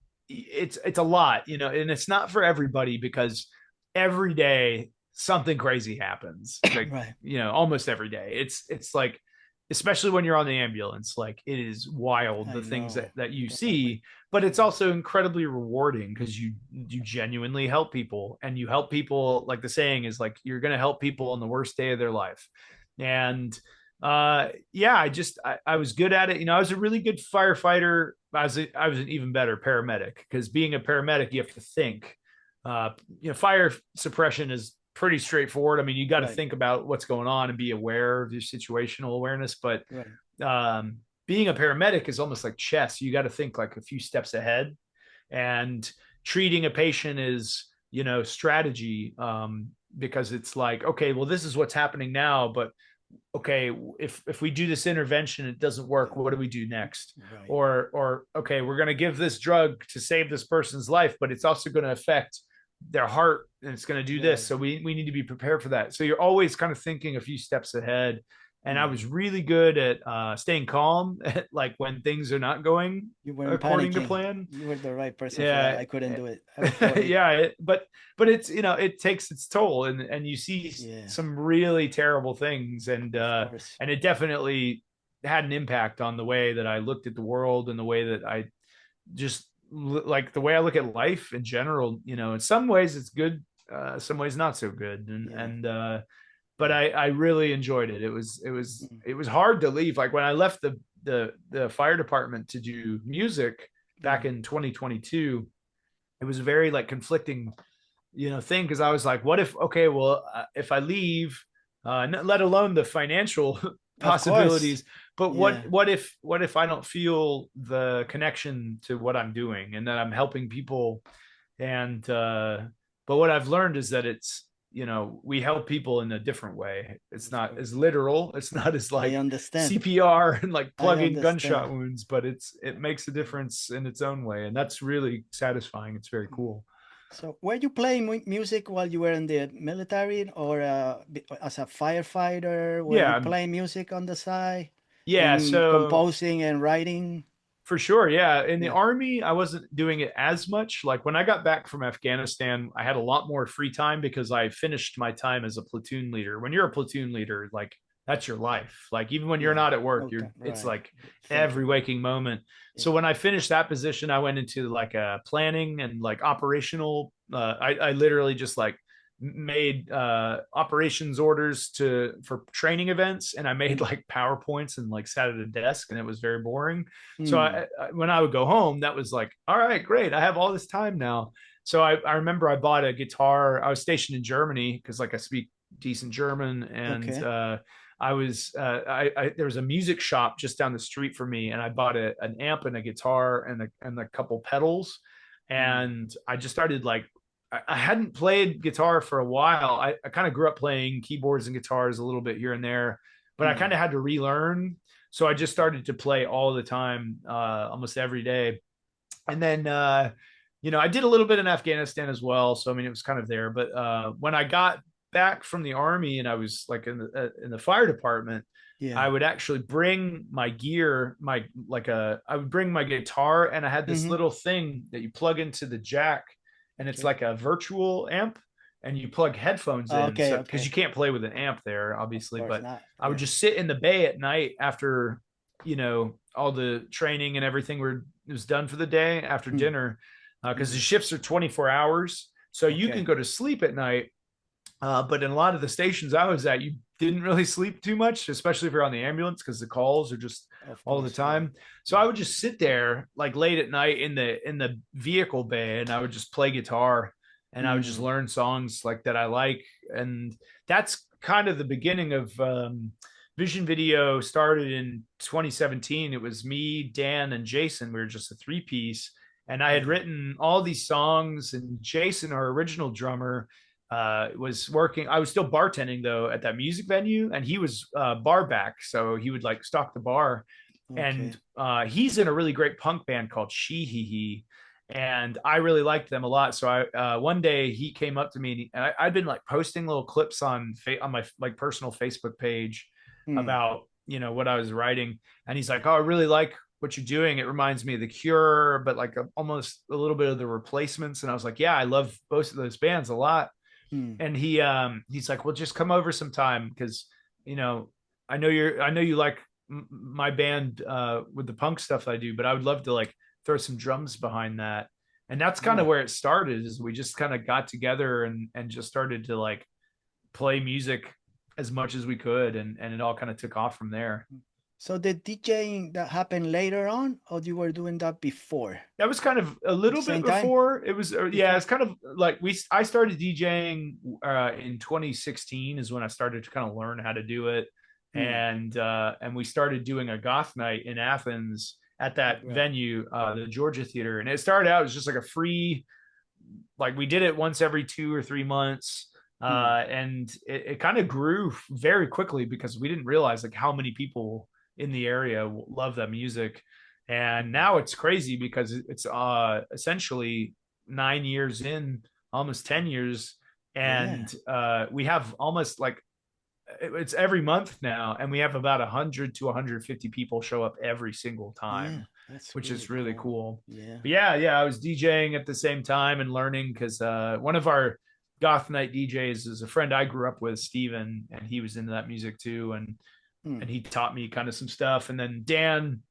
Speaker 2: a lot, and it's not for everybody, because every day something crazy happens, like,
Speaker 1: Right.
Speaker 2: almost every day. It's like, especially when you're on the ambulance, like, it is wild
Speaker 1: I
Speaker 2: the things
Speaker 1: know.
Speaker 2: that you
Speaker 1: Definitely.
Speaker 2: see. But it's
Speaker 1: Mm.
Speaker 2: also incredibly rewarding, because you genuinely help people, and you help people, like the saying is, like, you're going to help people on the worst day of their life. And yeah, I was good at it. I was a really good firefighter. I was an even better paramedic, because being a paramedic, you have to think. Fire suppression is pretty straightforward. I mean, you got to
Speaker 1: Right.
Speaker 2: think about what's going on and be aware of your situational awareness. But
Speaker 1: Right.
Speaker 2: um, being a paramedic is almost like chess. You got to think like a few steps ahead. And treating a patient is, strategy, because it's like, okay, well, this is what's happening now, but okay, if we do this intervention, it doesn't work, what do we do next?
Speaker 1: Right.
Speaker 2: Or okay, we're going to give this drug to save this person's life, but it's also going to affect their heart, and it's going to do this,
Speaker 1: Right.
Speaker 2: so we need to be prepared for that. So you're always kind of thinking a few steps ahead. And I
Speaker 1: Mm.
Speaker 2: was really good at staying calm like when things are not going
Speaker 1: You weren't
Speaker 2: according to
Speaker 1: panicking.
Speaker 2: plan.
Speaker 1: You were the right person for that.
Speaker 2: Yeah.
Speaker 1: I couldn't do it. I would probably.
Speaker 2: Yeah, but it's, it takes its toll, and you see
Speaker 1: Yeah.
Speaker 2: some really terrible things.
Speaker 1: Of course.
Speaker 2: And it definitely had an impact on the way that I looked at the world, and the way that I just like the way I look at life in general. In some ways it's good, some ways not so good.
Speaker 1: Yeah.
Speaker 2: And but
Speaker 1: Yeah.
Speaker 2: I really enjoyed it.
Speaker 1: Mm.
Speaker 2: It was hard to leave. Like when I left the fire department to do music back
Speaker 1: Mm.
Speaker 2: in 2022, it was a very like conflicting, thing, because I was like, what if, okay, well, if I leave, let alone the financial
Speaker 1: Of course.
Speaker 2: possibilities, but
Speaker 1: Yeah.
Speaker 2: what if I don't feel the connection to what I'm doing, and that I'm helping people. And but what I've learned is that it's, we help people in a different way. It's
Speaker 1: Of
Speaker 2: not
Speaker 1: course.
Speaker 2: as literal, it's not as
Speaker 1: I
Speaker 2: like
Speaker 1: understand.
Speaker 2: CPR and like
Speaker 1: I
Speaker 2: plugging
Speaker 1: understand.
Speaker 2: gunshot wounds, but it makes a difference in its own way, and that's really satisfying. It's very cool.
Speaker 1: So, were you playing music while you were in the military, or as a firefighter? Were you
Speaker 2: Yeah.
Speaker 1: playing music on the side
Speaker 2: Yeah,
Speaker 1: and
Speaker 2: so
Speaker 1: composing and writing?
Speaker 2: for sure, yeah. In the
Speaker 1: Yeah.
Speaker 2: army, I wasn't doing it as much. Like when I got back from Afghanistan, I had a lot more free time, because I finished my time as a platoon leader. When you're a platoon leader, like that's your life. Like even when you're
Speaker 1: Yeah.
Speaker 2: not at work,
Speaker 1: Okay.
Speaker 2: it's
Speaker 1: Right.
Speaker 2: like every
Speaker 1: Thinking.
Speaker 2: waking moment.
Speaker 1: Yeah.
Speaker 2: So when I finished that position, I went into like a planning and like operational. I literally just like made operations orders to for training events, and I made like PowerPoints and like sat at a desk, and it was very boring. So
Speaker 1: Hmm.
Speaker 2: when I would go home, that was like, all right, great, I have all this time now. So I remember I bought a guitar. I was stationed in Germany, because like I speak decent German. And
Speaker 1: Okay.
Speaker 2: there was a music shop just down the street from me, and I bought an amp and a guitar and a couple pedals.
Speaker 1: Hmm.
Speaker 2: And I just started like, I hadn't played guitar for a while. I kind of grew up playing keyboards and guitars a little bit here and there, but I kind
Speaker 1: Hmm.
Speaker 2: of had to relearn. So I just started to play all the time, almost every day. And then, I did a little bit in Afghanistan as well. So, I mean, it was kind of there. But when I got back from the army and I was like in the fire department, I
Speaker 1: Yeah.
Speaker 2: would actually bring my gear, I would bring my guitar, and I had this
Speaker 1: Hmm.
Speaker 2: little thing that you plug into the jack, and it's
Speaker 1: Okay.
Speaker 2: like a virtual amp. and you plug headphones in.
Speaker 1: Okay,
Speaker 2: So because you
Speaker 1: okay.
Speaker 2: can't play with an amp there,
Speaker 1: Of
Speaker 2: obviously,
Speaker 1: course
Speaker 2: but
Speaker 1: not.
Speaker 2: I would
Speaker 1: Yeah.
Speaker 2: just sit in the bay at night after, all the training and everything was done for the day after
Speaker 1: Hmm.
Speaker 2: dinner, because the
Speaker 1: Hmm.
Speaker 2: shifts are 24 hours. So you can
Speaker 1: Okay.
Speaker 2: go to sleep at night, but in a lot of the stations I was at, you didn't really sleep too much, especially if you're on the ambulance, because the calls are just
Speaker 1: Of
Speaker 2: all the
Speaker 1: course. Yeah.
Speaker 2: time. So I
Speaker 1: Yeah.
Speaker 2: would just sit there like late at night in the vehicle bay, and I would just play guitar, and I would just
Speaker 1: Hmm.
Speaker 2: learn songs like that I like, and that's kind of the beginning of Vision Video. Started in 2017. It was me, Dan, and Jason. We were just a three piece, and I had
Speaker 1: Yeah.
Speaker 2: written all these songs. And Jason, our original drummer, was working. I was still bartending though at that music venue, and he was bar back, so he would like stock the bar. And
Speaker 1: Okay.
Speaker 2: he's in a really great punk band called She He He, and I really liked them a lot. So I one day he came up to me, and I'd been like posting little clips on my like personal Facebook page
Speaker 1: Hmm.
Speaker 2: about what I was writing, and he's like, "Oh, I really like what you're doing. It reminds me of The Cure, but like almost a little bit of the Replacements." And I was like, "Yeah, I love both of those bands a lot."
Speaker 1: Hmm.
Speaker 2: And he's like, well, just come over sometime, because you know I know you like my band with the punk stuff I do, but I would love to like throw some drums behind that. And that's kind of
Speaker 1: Yeah.
Speaker 2: where it started, is we just kind of got together and just started to like play music as much as we could, and it all kind of took off from there.
Speaker 1: So the DJing that happened later on, or you were doing that before?
Speaker 2: That was kind of a
Speaker 1: At the
Speaker 2: little bit
Speaker 1: same time?
Speaker 2: before. It was yeah,
Speaker 1: Before?
Speaker 2: it's kind of like I started DJing in 2016 is when I started to kind of learn how to do it.
Speaker 1: Hmm.
Speaker 2: And we started doing a goth night in Athens at that
Speaker 1: Right.
Speaker 2: venue, the Georgia Theater. And it started out as just like a free, like we did it once every 2 or 3 months.
Speaker 1: Hmm.
Speaker 2: And it kind of grew very quickly, because we didn't realize like how many people in the area love that music. And
Speaker 1: Hmm.
Speaker 2: now it's crazy, because it's essentially 9 years in, almost 10 years.
Speaker 1: Yeah.
Speaker 2: And we have almost like, it's every month now, and we have about 100 to 150 people show up every single
Speaker 1: Yeah.
Speaker 2: time,
Speaker 1: That's
Speaker 2: which is
Speaker 1: really
Speaker 2: really
Speaker 1: cool.
Speaker 2: cool.
Speaker 1: Yeah.
Speaker 2: But yeah, I was DJing at the same time and learning, because one of our goth night DJs is a friend I grew up with, Steven, and he was into that music too,
Speaker 1: Hmm.
Speaker 2: and he taught me kind of some stuff. And then Dan,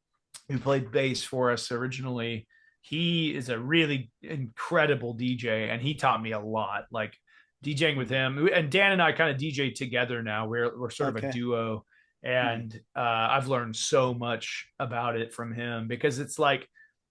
Speaker 2: who played bass for us originally, he is a really incredible DJ, and he taught me a lot. Like DJing with
Speaker 1: Hmm.
Speaker 2: him, and Dan and I kind of DJ together now. We're sort of a
Speaker 1: Okay.
Speaker 2: duo,
Speaker 1: Hmm.
Speaker 2: and I've learned so much about it from him, because it's like,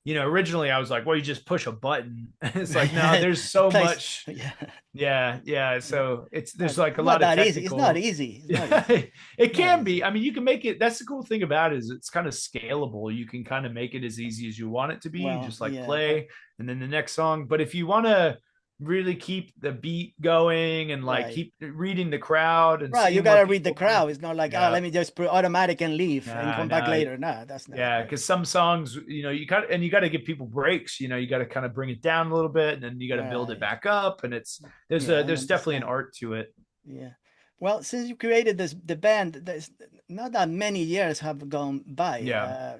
Speaker 2: originally I was like, well, you just push a button. It's like, no, there's so
Speaker 1: Place.
Speaker 2: much.
Speaker 1: Yeah.
Speaker 2: Yeah.
Speaker 1: Yeah.
Speaker 2: So there's
Speaker 1: Not
Speaker 2: like a
Speaker 1: not
Speaker 2: lot of
Speaker 1: that easy. It's not
Speaker 2: technical.
Speaker 1: easy. It's not
Speaker 2: Yeah,
Speaker 1: easy.
Speaker 2: it
Speaker 1: Not
Speaker 2: can be.
Speaker 1: easy.
Speaker 2: I mean, you can make it. That's the cool thing about it, is it's kind of scalable. You can kind of make it as easy as you want it to be. You
Speaker 1: Well,
Speaker 2: just like
Speaker 1: yeah.
Speaker 2: play, and then the next song. But if you want to really keep the beat going, and like
Speaker 1: Right.
Speaker 2: keep reading the crowd and
Speaker 1: Right. You
Speaker 2: seeing what
Speaker 1: gotta read the
Speaker 2: people want,
Speaker 1: crowd. It's not like, oh,
Speaker 2: yeah,
Speaker 1: let me just put automatic and leave and
Speaker 2: nah,
Speaker 1: come back
Speaker 2: nah,
Speaker 1: later. No, that's not
Speaker 2: yeah,
Speaker 1: right.
Speaker 2: because some songs, you got to give people breaks. You got to kind of bring it down a little bit, and then you got to build it
Speaker 1: Right.
Speaker 2: back up. And
Speaker 1: Yeah, I
Speaker 2: there's definitely an
Speaker 1: understand.
Speaker 2: art to it.
Speaker 1: Yeah. Well, since you created the band, there's not that many years have gone by,
Speaker 2: Yeah,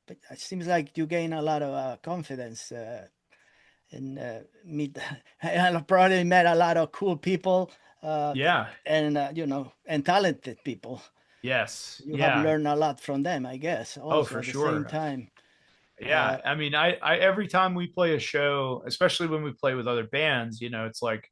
Speaker 1: but it seems like you gain a lot of confidence and meet, and probably met a lot of cool people uh,
Speaker 2: yeah,
Speaker 1: and talented people.
Speaker 2: yes,
Speaker 1: You have
Speaker 2: yeah.
Speaker 1: learned a lot from them, I guess,
Speaker 2: Oh,
Speaker 1: also
Speaker 2: for
Speaker 1: at the same
Speaker 2: sure.
Speaker 1: time.
Speaker 2: Yeah,
Speaker 1: Uh,
Speaker 2: I mean, I every time we play a show, especially when we play with other bands, it's like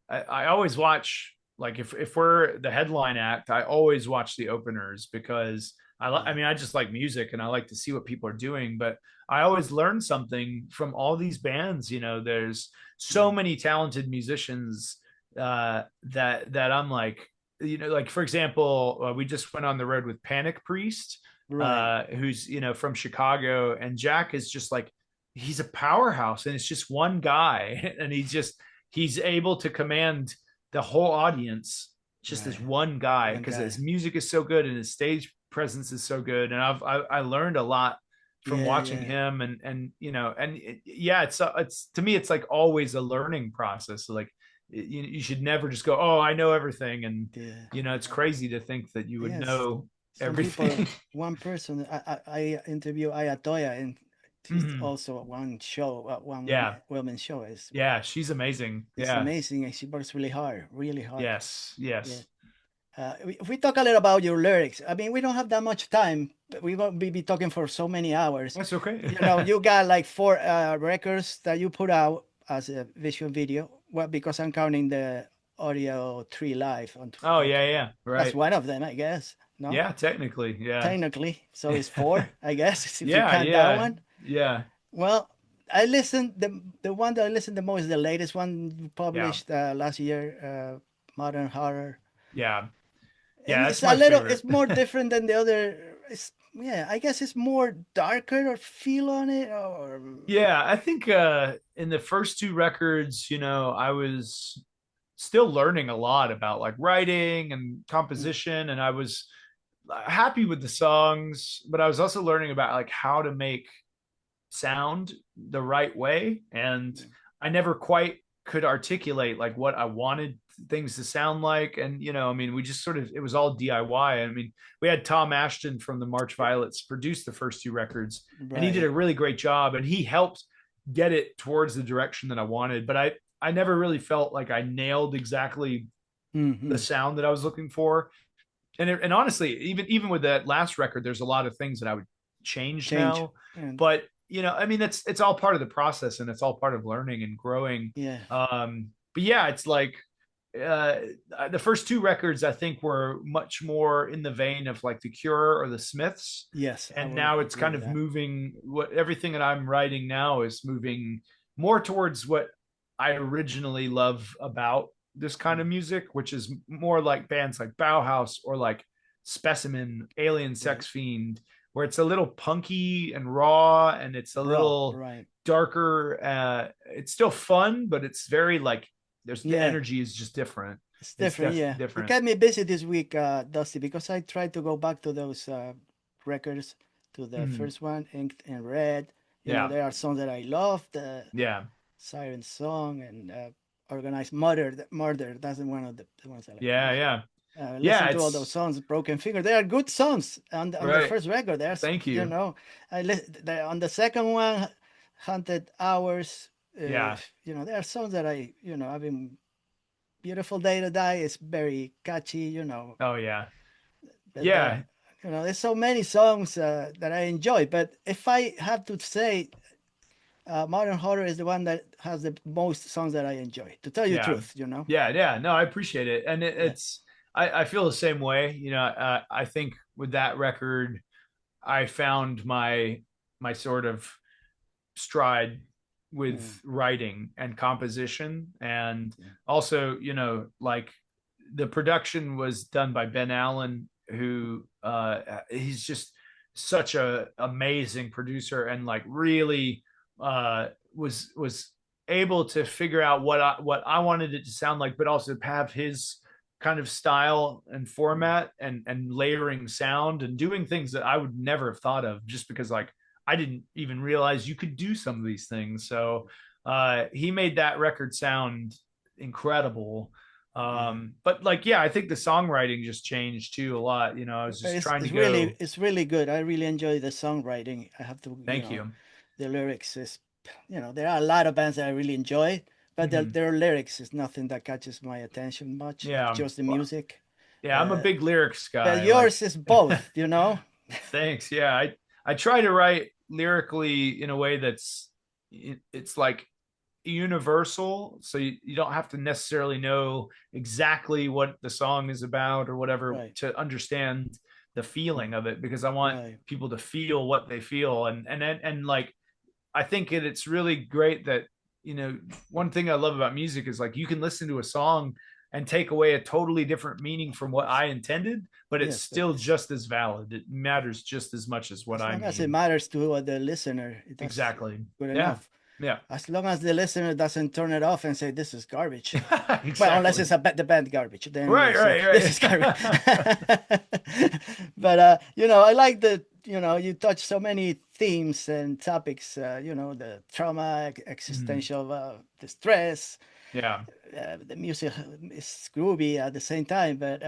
Speaker 2: I always watch, like if we're the headline act, I always watch the openers, because I
Speaker 1: yeah.
Speaker 2: mean, I just like music, and I like to see what people are doing, but I always learn something from all these bands. There's so
Speaker 1: Mhm.
Speaker 2: many talented musicians that I'm like, like for example, we just went on the road with Panic Priest,
Speaker 1: Right,
Speaker 2: who's from Chicago, and Jack is just like, he's a powerhouse, and it's just one guy, and he's able to command the whole audience, just as
Speaker 1: right.
Speaker 2: one guy,
Speaker 1: One
Speaker 2: because his
Speaker 1: guy.
Speaker 2: music is so good and his stage presence is so good. And I learned a lot from
Speaker 1: Yeah,
Speaker 2: watching
Speaker 1: yeah,
Speaker 2: him, yeah, it's to me, it's like always a learning process. Like you should never just go, oh, I know everything. And
Speaker 1: yeah.
Speaker 2: it's crazy to think that you would
Speaker 1: Yes.
Speaker 2: know
Speaker 1: Some people,
Speaker 2: everything.
Speaker 1: one person, I interview Ayatoya, and She's
Speaker 2: Mhm.
Speaker 1: also one show, one
Speaker 2: Yeah.
Speaker 1: woman show is
Speaker 2: Yeah. She's amazing.
Speaker 1: it's
Speaker 2: Yeah.
Speaker 1: amazing, and she works really hard, really hard.
Speaker 2: Yes.
Speaker 1: Yeah.
Speaker 2: Yes.
Speaker 1: If we talk a little about your lyrics, I mean, we don't have that much time. But we won't be talking for so many hours.
Speaker 2: That's okay.
Speaker 1: You know, you got like four records that you put out as a visual video. Well, because I'm counting the audio 3 live on.
Speaker 2: Oh,
Speaker 1: Okay,
Speaker 2: yeah. Yeah.
Speaker 1: that's
Speaker 2: Right.
Speaker 1: one of them, I guess. No,
Speaker 2: Yeah. Technically. Yeah.
Speaker 1: technically, so it's four, I guess, if you
Speaker 2: Yeah.
Speaker 1: count that
Speaker 2: Yeah.
Speaker 1: one.
Speaker 2: Yeah.
Speaker 1: Well, I listened the one that I listened the most is the latest one you
Speaker 2: Yeah.
Speaker 1: published last year, Modern Horror,
Speaker 2: Yeah.
Speaker 1: and
Speaker 2: Yeah.
Speaker 1: it's
Speaker 2: That's
Speaker 1: a
Speaker 2: my
Speaker 1: little,
Speaker 2: favorite.
Speaker 1: it's more different than the other. It's, yeah, I guess it's more darker or feel on it, or
Speaker 2: Yeah, I think in the first two records, I was still learning a lot about like writing and composition, and I was happy with the songs, but I was also learning about like how to make sound the right way. And I never quite could articulate like what I wanted things to sound like. And, I mean, we just sort of, it was all DIY. I mean, we had Tom Ashton from the March Violets produce the first two records, and he did
Speaker 1: right.
Speaker 2: a really great job. And he helped get it towards the direction that I wanted. But I never really felt like I nailed exactly the
Speaker 1: Mm-hmm.
Speaker 2: sound that I was looking for. And honestly, even with that last record, there's a lot of things that I would change
Speaker 1: Change
Speaker 2: now.
Speaker 1: and
Speaker 2: But I mean, it's all part of the process, and it's all part of learning and growing.
Speaker 1: yeah,
Speaker 2: But yeah, it's like uh, the first two records I think were much more in the vein of like the Cure or the Smiths,
Speaker 1: yes, I
Speaker 2: and
Speaker 1: will
Speaker 2: now it's
Speaker 1: agree
Speaker 2: kind
Speaker 1: with
Speaker 2: of
Speaker 1: that.
Speaker 2: moving. What everything that I'm writing now is moving more towards what I originally love about this kind of
Speaker 1: Mm,
Speaker 2: music, which is more like bands like Bauhaus or like Specimen, Alien
Speaker 1: right,
Speaker 2: Sex Fiend, where it's a little punky and raw, and it's a
Speaker 1: raw,
Speaker 2: little
Speaker 1: right.
Speaker 2: darker. It's still fun, but it's very like the
Speaker 1: Yeah,
Speaker 2: energy is just different.
Speaker 1: it's
Speaker 2: It's
Speaker 1: different. Yeah, it
Speaker 2: different.
Speaker 1: kept me busy this week, Dusty, because I tried to go back to those records, to the
Speaker 2: Mm,
Speaker 1: first one, Inked and Red. You know,
Speaker 2: yeah,
Speaker 1: there are songs that I love, the
Speaker 2: yeah,
Speaker 1: Siren Song and Organized Murder. Murder, that's one of the ones I like the
Speaker 2: yeah,
Speaker 1: most.
Speaker 2: yeah, yeah.
Speaker 1: Listen to all those
Speaker 2: It's
Speaker 1: songs, Broken Finger. They are good songs on the
Speaker 2: right.
Speaker 1: first record. There's,
Speaker 2: Thank
Speaker 1: you
Speaker 2: you.
Speaker 1: know, on the second one, Haunted Hours.
Speaker 2: Yeah.
Speaker 1: There are songs that I've been Beautiful Day to Die is very catchy.
Speaker 2: Oh yeah.
Speaker 1: But
Speaker 2: Yeah.
Speaker 1: there's so many songs that I enjoy. But if I have to say, Modern Horror is the one that has the most songs that I enjoy. To tell you the
Speaker 2: Yeah.
Speaker 1: truth.
Speaker 2: Yeah. Yeah. No, I appreciate it. And
Speaker 1: Yeah.
Speaker 2: I feel the same way. I think with that record, I found my sort of stride with
Speaker 1: Mm,
Speaker 2: writing and composition. And
Speaker 1: yeah.
Speaker 2: also, like the production was done by Ben Allen, who he's just such a amazing producer, and like really was able to figure out what I wanted it to sound like, but also have his kind of style and
Speaker 1: Mm,
Speaker 2: format, and layering sound and doing things that I would never have thought of, just because like I didn't even realize you could do some of these things. So he made that record sound incredible.
Speaker 1: yeah.
Speaker 2: But like, yeah, I think the songwriting just changed too a lot. I was just
Speaker 1: It's,
Speaker 2: trying to
Speaker 1: it's really
Speaker 2: go.
Speaker 1: it's really good. I really enjoy the songwriting. I have to,
Speaker 2: Thank you.
Speaker 1: the lyrics is, there are a lot of bands that I really enjoy, but
Speaker 2: Hmm.
Speaker 1: their lyrics is nothing that catches my attention much. It's
Speaker 2: Yeah.
Speaker 1: just the
Speaker 2: Well,
Speaker 1: music.
Speaker 2: yeah, I'm a
Speaker 1: Uh,
Speaker 2: big lyrics
Speaker 1: but
Speaker 2: guy. Like,
Speaker 1: yours is both.
Speaker 2: thanks. Yeah, I try to write lyrically in a way that's it's like universal, so you don't have to necessarily know exactly what the song is about or whatever
Speaker 1: Right,
Speaker 2: to understand the feeling of it, because I want
Speaker 1: right.
Speaker 2: people to feel what they feel. And like, I think it's really great that one thing I love about music is like you can listen to a song and take away a totally different meaning
Speaker 1: Of
Speaker 2: from what
Speaker 1: course.
Speaker 2: I intended, but it's
Speaker 1: Yes, but
Speaker 2: still just as valid. It matters just as much as what
Speaker 1: as
Speaker 2: I
Speaker 1: long as it
Speaker 2: mean.
Speaker 1: matters to the listener, that's
Speaker 2: Exactly.
Speaker 1: good
Speaker 2: Yeah.
Speaker 1: enough.
Speaker 2: Yeah.
Speaker 1: As long as the listener doesn't turn it off and say this is garbage. Well, unless
Speaker 2: Exactly.
Speaker 1: it's the band garbage, then we'll
Speaker 2: Right,
Speaker 1: say this is garbage.
Speaker 2: right,
Speaker 1: But I like that. You touch so many themes and topics. The trauma,
Speaker 2: Mhm.
Speaker 1: existential distress.
Speaker 2: Yeah.
Speaker 1: The music is groovy at the same time, but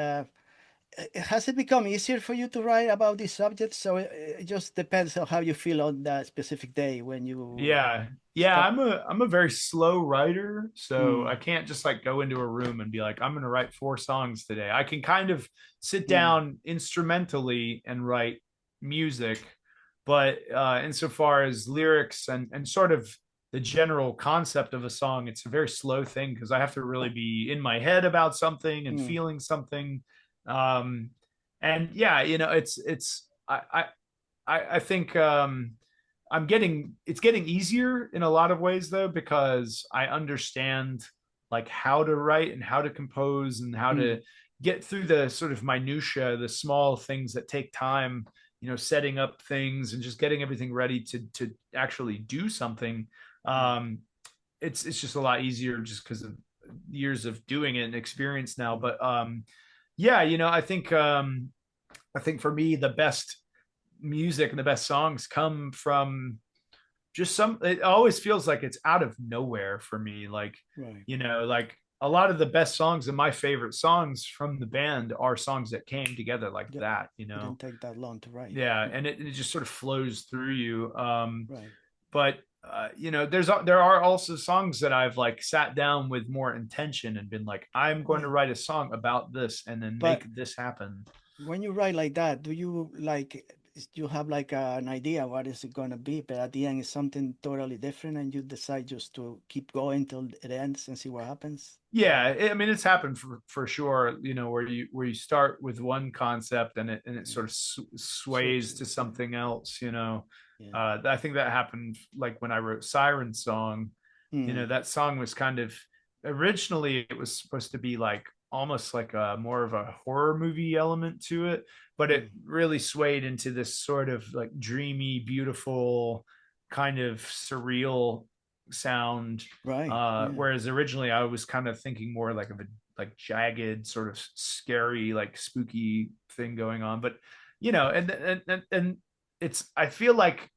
Speaker 1: has it become easier for you to write about these subjects? So it just depends on how you feel on that specific day when you
Speaker 2: Yeah. Yeah,
Speaker 1: start.
Speaker 2: I'm a very slow writer, so I
Speaker 1: Mm,
Speaker 2: can't just like go into a room and be like, I'm gonna write 4 songs today. I can kind of sit
Speaker 1: mm,
Speaker 2: down instrumentally and write music, but insofar as lyrics and sort of the general concept of a song, it's a very slow thing because I have to really be in my head about something and
Speaker 1: mm,
Speaker 2: feeling something. Um, and yeah, it's I think it's getting easier in a lot of ways though, because I understand like how to write and how to compose and how
Speaker 1: mm,
Speaker 2: to get through the sort of minutia, the small things that take time, setting up things and just getting everything ready to actually do something.
Speaker 1: mm,
Speaker 2: um it's just a lot easier just because of years of doing it and experience now.
Speaker 1: mm.
Speaker 2: But yeah, I think for me the best music and the best songs come from just it always feels like it's out of nowhere for me. Like,
Speaker 1: Right.
Speaker 2: like a lot of the best songs and my favorite songs from the band are songs that came together like
Speaker 1: Yeah.
Speaker 2: that.
Speaker 1: Didn't take that long to write.
Speaker 2: Yeah.
Speaker 1: Yeah.
Speaker 2: And it just sort of flows through you.
Speaker 1: Right.
Speaker 2: But there are also songs that I've like sat down with more intention and been like, I'm going to
Speaker 1: Yeah.
Speaker 2: write a song about this and then
Speaker 1: But
Speaker 2: make this happen.
Speaker 1: when you write like that, do you like you have like an idea what is it gonna be, but at the end it's something totally different, and you decide just to keep going till it ends and see what happens?
Speaker 2: Yeah, I mean it's happened for sure, where you start with one concept and it
Speaker 1: Yeah.
Speaker 2: sort of sways to
Speaker 1: Switches. Yeah.
Speaker 2: something else.
Speaker 1: Yeah.
Speaker 2: I think that happened like when I wrote Siren Song.
Speaker 1: Mm,
Speaker 2: That song was kind of, originally it was supposed to be like almost like a more of a horror movie element to it, but it
Speaker 1: mm.
Speaker 2: really swayed into this sort of like dreamy, beautiful, kind of surreal sound.
Speaker 1: Right. Yeah.
Speaker 2: Whereas originally I was kind of thinking more like of a like jagged, sort of scary, like spooky thing going on. But and it's, I feel like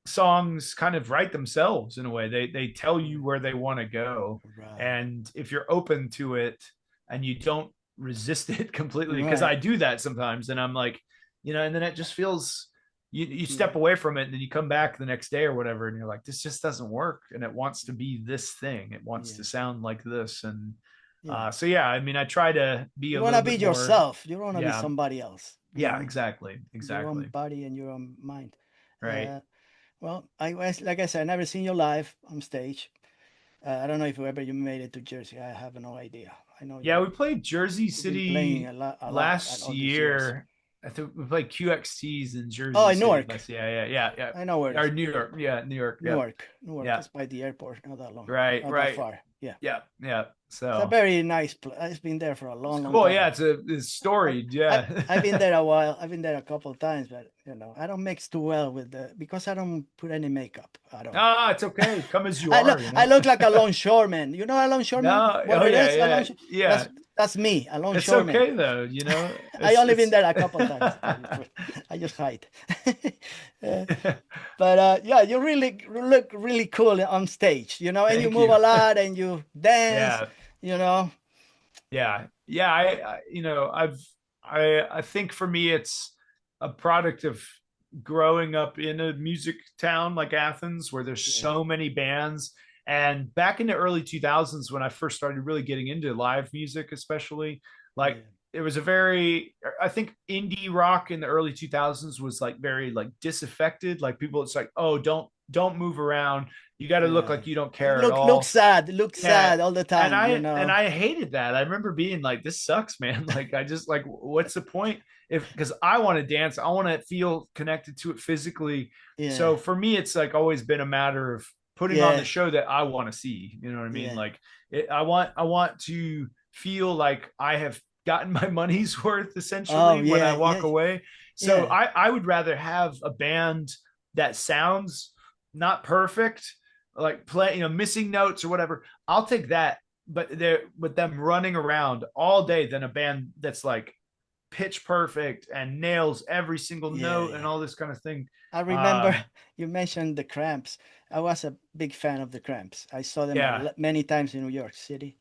Speaker 2: songs kind of write themselves in a way. They tell you
Speaker 1: Right.
Speaker 2: where they want to go,
Speaker 1: Right.
Speaker 2: and if you're open to it and you don't resist it completely, because I
Speaker 1: Right.
Speaker 2: do that sometimes, and I'm like, and then it just feels, you
Speaker 1: Yeah.
Speaker 2: step away from it and then you come back the next day or whatever and you're like, this just doesn't work, and it wants to be this thing, it wants to
Speaker 1: Yeah.
Speaker 2: sound like this. And
Speaker 1: Yeah.
Speaker 2: so yeah, I mean I try to be
Speaker 1: You
Speaker 2: a
Speaker 1: want to
Speaker 2: little
Speaker 1: be
Speaker 2: bit more.
Speaker 1: yourself. You don't want to be
Speaker 2: Yeah,
Speaker 1: somebody else.
Speaker 2: yeah, exactly,
Speaker 1: Your own
Speaker 2: exactly.
Speaker 1: body and your own mind.
Speaker 2: Right.
Speaker 1: Uh, well, I was like I said, I never seen you live on stage. I don't know if ever you made it to Jersey. I have no idea. I know
Speaker 2: Yeah,
Speaker 1: you
Speaker 2: we played Jersey
Speaker 1: you've been playing
Speaker 2: City
Speaker 1: a lot at
Speaker 2: last
Speaker 1: all these years.
Speaker 2: year. I think we played QXTs in
Speaker 1: Oh,
Speaker 2: Jersey
Speaker 1: in
Speaker 2: City
Speaker 1: Newark.
Speaker 2: last. Yeah, yeah, yeah,
Speaker 1: I know where it
Speaker 2: yeah. Or
Speaker 1: is.
Speaker 2: New York. Yeah, New York. Yep.
Speaker 1: Newark. Newark
Speaker 2: Yeah.
Speaker 1: is by the airport. Not that long.
Speaker 2: Right.
Speaker 1: Not that
Speaker 2: Right.
Speaker 1: far. Yeah.
Speaker 2: Yeah. Yeah.
Speaker 1: It's a
Speaker 2: So
Speaker 1: very nice place. It's been there for a
Speaker 2: it's
Speaker 1: long, long
Speaker 2: cool. Yeah,
Speaker 1: time.
Speaker 2: it's
Speaker 1: I've,
Speaker 2: storied.
Speaker 1: I've,
Speaker 2: Yeah.
Speaker 1: I've been there a while. I've been there a couple of times, but I don't mix too well with because I don't put any makeup at all.
Speaker 2: It's okay. Come as you
Speaker 1: I look,
Speaker 2: are.
Speaker 1: I look like a longshoreman. You know a longshoreman?
Speaker 2: No.
Speaker 1: What
Speaker 2: Oh
Speaker 1: it
Speaker 2: yeah.
Speaker 1: is?
Speaker 2: Yeah.
Speaker 1: That's
Speaker 2: Yeah.
Speaker 1: that's me, a
Speaker 2: It's
Speaker 1: longshoreman.
Speaker 2: okay though.
Speaker 1: I
Speaker 2: It's
Speaker 1: only been
Speaker 2: it's.
Speaker 1: there a couple of times, to tell you the truth. I just hide. Uh, but yeah, you really look really cool on stage, and you
Speaker 2: Thank
Speaker 1: move
Speaker 2: you.
Speaker 1: a lot and you dance,
Speaker 2: Yeah.
Speaker 1: you know.
Speaker 2: Yeah. I think for me it's a product of growing up in a music town like Athens, where there's
Speaker 1: Yeah,
Speaker 2: so many bands. And back in the early 2000s, when I first started really getting into live music, especially, like
Speaker 1: yeah,
Speaker 2: it was a very, I think indie rock in the early 2000s was like very like disaffected. Like people, it's like, oh, don't move around, you got to look
Speaker 1: yeah.
Speaker 2: like you don't
Speaker 1: And
Speaker 2: care at
Speaker 1: look
Speaker 2: all.
Speaker 1: sad, look
Speaker 2: Yeah.
Speaker 1: sad all the
Speaker 2: and
Speaker 1: time,
Speaker 2: i and I hated that. I remember being like, this sucks, man. Like I just like, what's the point? If Because I want to dance, I want to feel connected to it physically.
Speaker 1: Yeah,
Speaker 2: So for me it's like always been a matter of putting on the
Speaker 1: yeah,
Speaker 2: show that I want to see, you know what I mean?
Speaker 1: yeah.
Speaker 2: Like I want to feel like I have gotten my money's worth
Speaker 1: Oh
Speaker 2: essentially when I
Speaker 1: yeah,
Speaker 2: walk
Speaker 1: yeah,
Speaker 2: away. So
Speaker 1: yeah.
Speaker 2: I would rather have a band that sounds not perfect, like play, missing notes or whatever. I'll take that. But they're with them running around all day than a band that's like pitch perfect and nails every single
Speaker 1: Yeah,
Speaker 2: note and
Speaker 1: yeah.
Speaker 2: all this kind of thing.
Speaker 1: I remember
Speaker 2: Um,
Speaker 1: you mentioned the Cramps. I was a big fan of the Cramps. I saw them
Speaker 2: yeah,
Speaker 1: many times in New York City.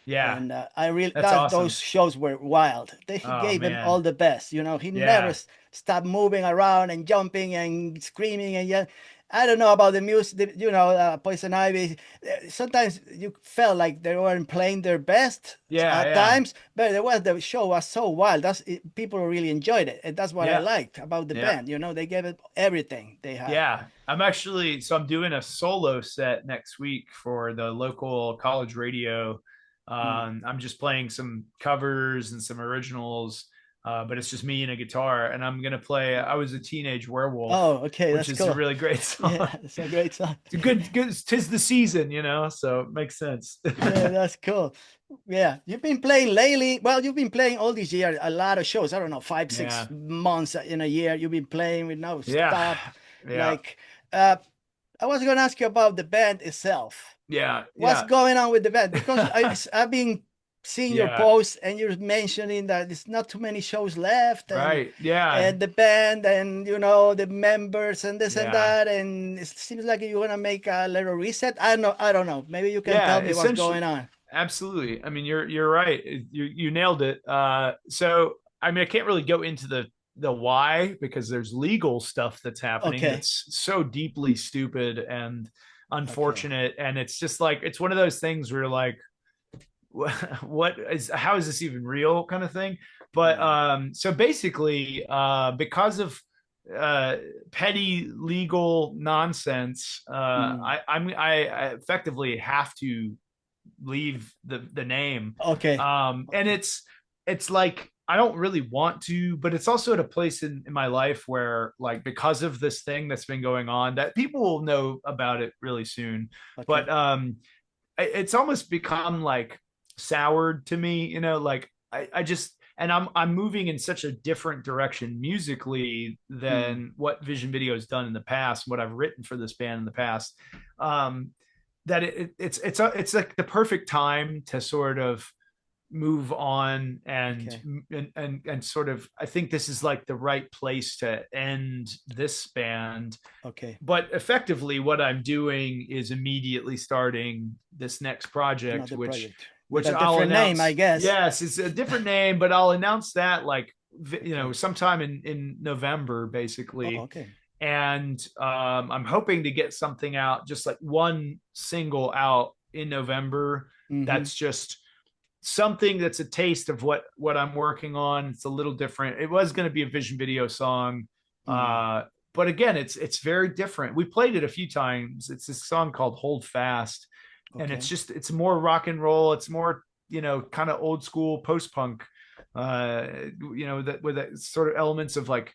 Speaker 2: Yeah,
Speaker 1: And I really
Speaker 2: that's
Speaker 1: that those
Speaker 2: awesome.
Speaker 1: shows were wild. They
Speaker 2: Oh
Speaker 1: gave him
Speaker 2: man.
Speaker 1: all the best. You know, he never
Speaker 2: Yeah.
Speaker 1: stopped moving around and jumping and screaming and yeah. I don't know about the music. You know, Poison Ivy. Sometimes you felt like they weren't playing their best
Speaker 2: Yeah,
Speaker 1: at
Speaker 2: yeah.
Speaker 1: times, but the show was so wild. People really enjoyed it, and that's what I
Speaker 2: Yeah.
Speaker 1: liked about the
Speaker 2: Yeah.
Speaker 1: band. You know, they gave it everything they had.
Speaker 2: Yeah. I'm doing a solo set next week for the local college radio.
Speaker 1: Mm.
Speaker 2: I'm just playing some covers and some originals, but it's just me and a guitar. And I'm gonna play I Was a Teenage Werewolf,
Speaker 1: Oh, okay,
Speaker 2: which
Speaker 1: that's
Speaker 2: is a
Speaker 1: cool.
Speaker 2: really great song.
Speaker 1: Yeah, it's a great song.
Speaker 2: It's a good, tis the season, so it makes sense.
Speaker 1: Yeah, that's cool. Yeah, you've been playing lately. Well, you've been playing all these years, a lot of shows. I don't know, five, six
Speaker 2: Yeah.
Speaker 1: months in a year. You've been playing with no
Speaker 2: Yeah.
Speaker 1: stop.
Speaker 2: Yeah.
Speaker 1: Like, uh, I was going to ask you about the band itself.
Speaker 2: Yeah.
Speaker 1: What's
Speaker 2: Yeah.
Speaker 1: going on with the band? Because I've been seeing your
Speaker 2: Yeah.
Speaker 1: posts and you're mentioning that there's not too many shows left
Speaker 2: Right. Yeah.
Speaker 1: and the band and you know the members and this and
Speaker 2: Yeah.
Speaker 1: that and it seems like you want to make a little reset. I don't know. Maybe you can
Speaker 2: Yeah.
Speaker 1: tell me what's
Speaker 2: Essentially,
Speaker 1: going on.
Speaker 2: absolutely. I mean, you're right. You nailed it. So I mean, I can't really go into the why because there's legal stuff that's happening
Speaker 1: Okay.
Speaker 2: that's so deeply stupid and
Speaker 1: Okay.
Speaker 2: unfortunate, and it's just like it's one of those things where you're like, what is how is this even real kind of thing. But
Speaker 1: Yeah.
Speaker 2: so basically because of uh petty legal nonsense,
Speaker 1: Mm.
Speaker 2: I effectively have to leave the name.
Speaker 1: Okay.
Speaker 2: And
Speaker 1: Okay.
Speaker 2: it's like I don't really want to, but it's also at a place in my life where, like, because of this thing that's been going on, that people will know about it really soon. But
Speaker 1: Okay.
Speaker 2: it's almost become like soured to me, like I just and I'm moving in such a different direction musically
Speaker 1: Mm.
Speaker 2: than what Vision Video has done in the past, what I've written for this band in the past. Um, that it's like the perfect time to sort of move on
Speaker 1: Okay.
Speaker 2: and sort of I think this is like the right place to end this band.
Speaker 1: Okay.
Speaker 2: But effectively what I'm doing is immediately starting this next project,
Speaker 1: Another
Speaker 2: which
Speaker 1: project with
Speaker 2: which
Speaker 1: a
Speaker 2: I'll
Speaker 1: different name, I
Speaker 2: announce.
Speaker 1: guess.
Speaker 2: Yes, it's a different name, but I'll announce that, like,
Speaker 1: Okay.
Speaker 2: sometime in November,
Speaker 1: Oh,
Speaker 2: basically.
Speaker 1: okay.
Speaker 2: And I'm hoping to get something out, just like one single out in November.
Speaker 1: Mm-hmm.
Speaker 2: That's just something that's a taste of what I'm working on. It's a little different. It was going to be a Vision Video song,
Speaker 1: Mm.
Speaker 2: uh, but again, it's very different. We played it a few times. It's this song called "Hold Fast," and
Speaker 1: Okay.
Speaker 2: it's more rock and roll. It's more kind of old school post punk. Uh, that with that sort of elements of, like,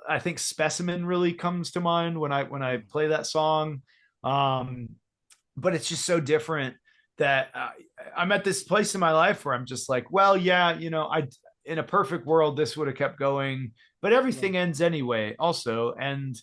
Speaker 2: I think Specimen really comes to mind when I
Speaker 1: Mm.
Speaker 2: play that song. Um, but it's just so different that I'm at this place in my life where I'm just like, well, yeah, I in a perfect world this would have kept going, but
Speaker 1: Yeah.
Speaker 2: everything ends anyway. Also, and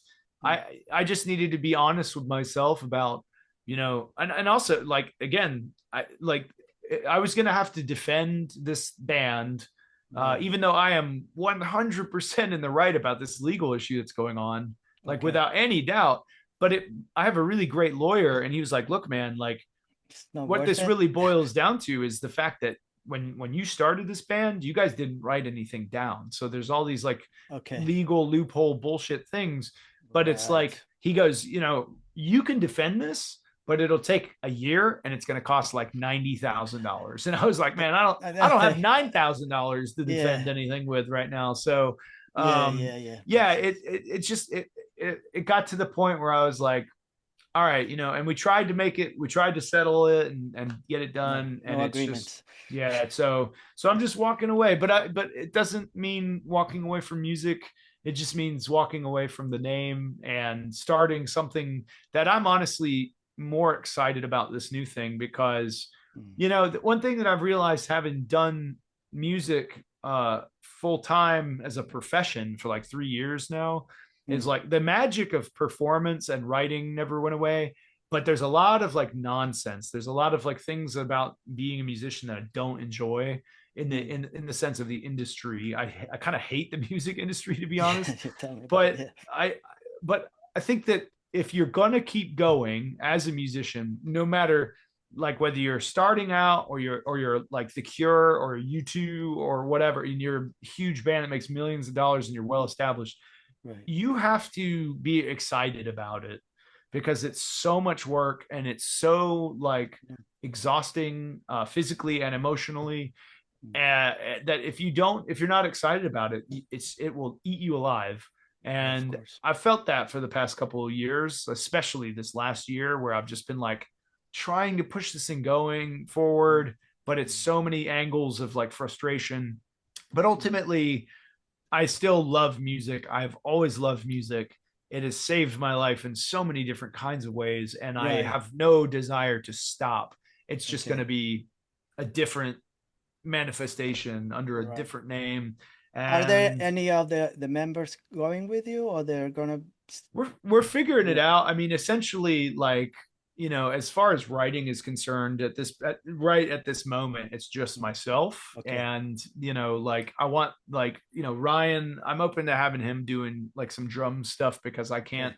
Speaker 1: Mm.
Speaker 2: I just needed to be honest with myself about, and also, like, again, I was gonna have to defend this band.
Speaker 1: Yeah.
Speaker 2: Even though I am 100% in the right about this legal issue that's going on, like,
Speaker 1: Okay.
Speaker 2: without any doubt. But I have a really great lawyer, and he was like, "Look, man, like,
Speaker 1: It's not
Speaker 2: what
Speaker 1: worth
Speaker 2: this
Speaker 1: it.
Speaker 2: really boils down to is the fact that when you started this band, you guys didn't write anything down. So there's all these, like,
Speaker 1: Okay.
Speaker 2: legal loophole bullshit things. But it's like
Speaker 1: Right.
Speaker 2: he goes, you can defend this, but it'll take a year, and it's going to cost like $90,000." And I was like, man, I don't have $9,000 to defend
Speaker 1: Yeah.
Speaker 2: anything with right now. So,
Speaker 1: Yeah.
Speaker 2: um,
Speaker 1: Yeah. Yeah.
Speaker 2: yeah, it just it got to the point where I was like, all right, and we tried to settle it and get it
Speaker 1: No.
Speaker 2: done. And
Speaker 1: No
Speaker 2: it's just,
Speaker 1: agreements.
Speaker 2: yeah. So I'm just walking away, but it doesn't mean walking away from music. It just means walking away from the name and starting something that I'm honestly more excited about, this new thing, because,
Speaker 1: Mm.
Speaker 2: the one thing that I've realized, having done music full time as a profession for like 3 years now, is,
Speaker 1: Mm.
Speaker 2: like, the magic of performance and writing never went away. But there's a lot of, like, nonsense. There's a lot of, like, things about being a musician that I don't enjoy in the
Speaker 1: Mm.
Speaker 2: in the sense of the industry. I kind of hate the music industry, to be
Speaker 1: Yeah.
Speaker 2: honest.
Speaker 1: You tell me about
Speaker 2: But
Speaker 1: it.
Speaker 2: I think that if you're gonna keep going as a musician, no matter like whether you're starting out or you're like The Cure or U2 or whatever, and you're a huge band that makes millions of dollars and you're well established,
Speaker 1: Right.
Speaker 2: you have to be excited about it because it's so much work and it's so like
Speaker 1: Yeah.
Speaker 2: exhausting physically and emotionally,
Speaker 1: Mm.
Speaker 2: that if you're not excited about it, it will eat you alive.
Speaker 1: Of
Speaker 2: And
Speaker 1: course.
Speaker 2: I felt that for the past couple of years, especially this last year, where I've just been like trying to push this thing going
Speaker 1: Mm.
Speaker 2: forward, but it's
Speaker 1: Mm.
Speaker 2: so many angles of like frustration. But
Speaker 1: Mm.
Speaker 2: ultimately, I still love music. I've always loved music. It has saved my life in so many different kinds of ways, and I
Speaker 1: Right.
Speaker 2: have no desire to stop. It's just going to
Speaker 1: Okay.
Speaker 2: be a different manifestation under a
Speaker 1: Right.
Speaker 2: different name.
Speaker 1: Are there
Speaker 2: And
Speaker 1: any of the members going with you, or they're gonna?
Speaker 2: we're figuring it
Speaker 1: Yeah.
Speaker 2: out. I mean, essentially, like, as far as writing is concerned, right at this moment, it's just myself.
Speaker 1: Okay.
Speaker 2: And like, I want, like, Ryan, I'm open to having him doing like some drum stuff because
Speaker 1: Okay.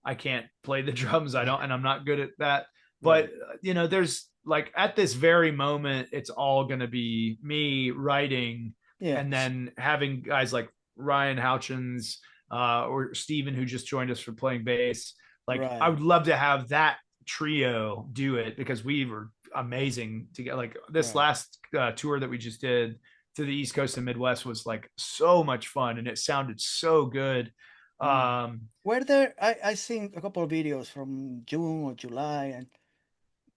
Speaker 2: I can't play the drums. I don't, and I'm not good at that. But
Speaker 1: Right.
Speaker 2: there's like, at this very moment, it's all going to be me writing, and
Speaker 1: Yes.
Speaker 2: then having guys like Ryan Houchins, or Steven, who just joined us for playing bass. Like, I
Speaker 1: Right.
Speaker 2: would love to have that trio do it because we were amazing together. Like, this
Speaker 1: Right.
Speaker 2: last tour that we just did to the East Coast and Midwest was like so much fun, and it sounded so good.
Speaker 1: Mm.
Speaker 2: Um,
Speaker 1: Were there? I seen a couple of videos from June or July, and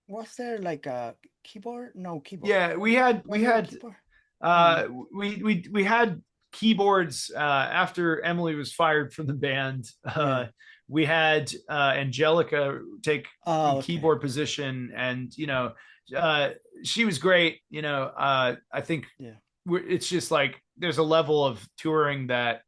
Speaker 1: was there like a keyboard? No keyboard.
Speaker 2: yeah, we
Speaker 1: Was there a
Speaker 2: had
Speaker 1: keyboard?
Speaker 2: uh
Speaker 1: Mm.
Speaker 2: we had keyboards after Emily was fired from the band.
Speaker 1: Yeah.
Speaker 2: We had Angelica take the
Speaker 1: Oh, okay.
Speaker 2: keyboard position, and uh she was great. I think
Speaker 1: Yeah.
Speaker 2: it's just like there's a level of touring that,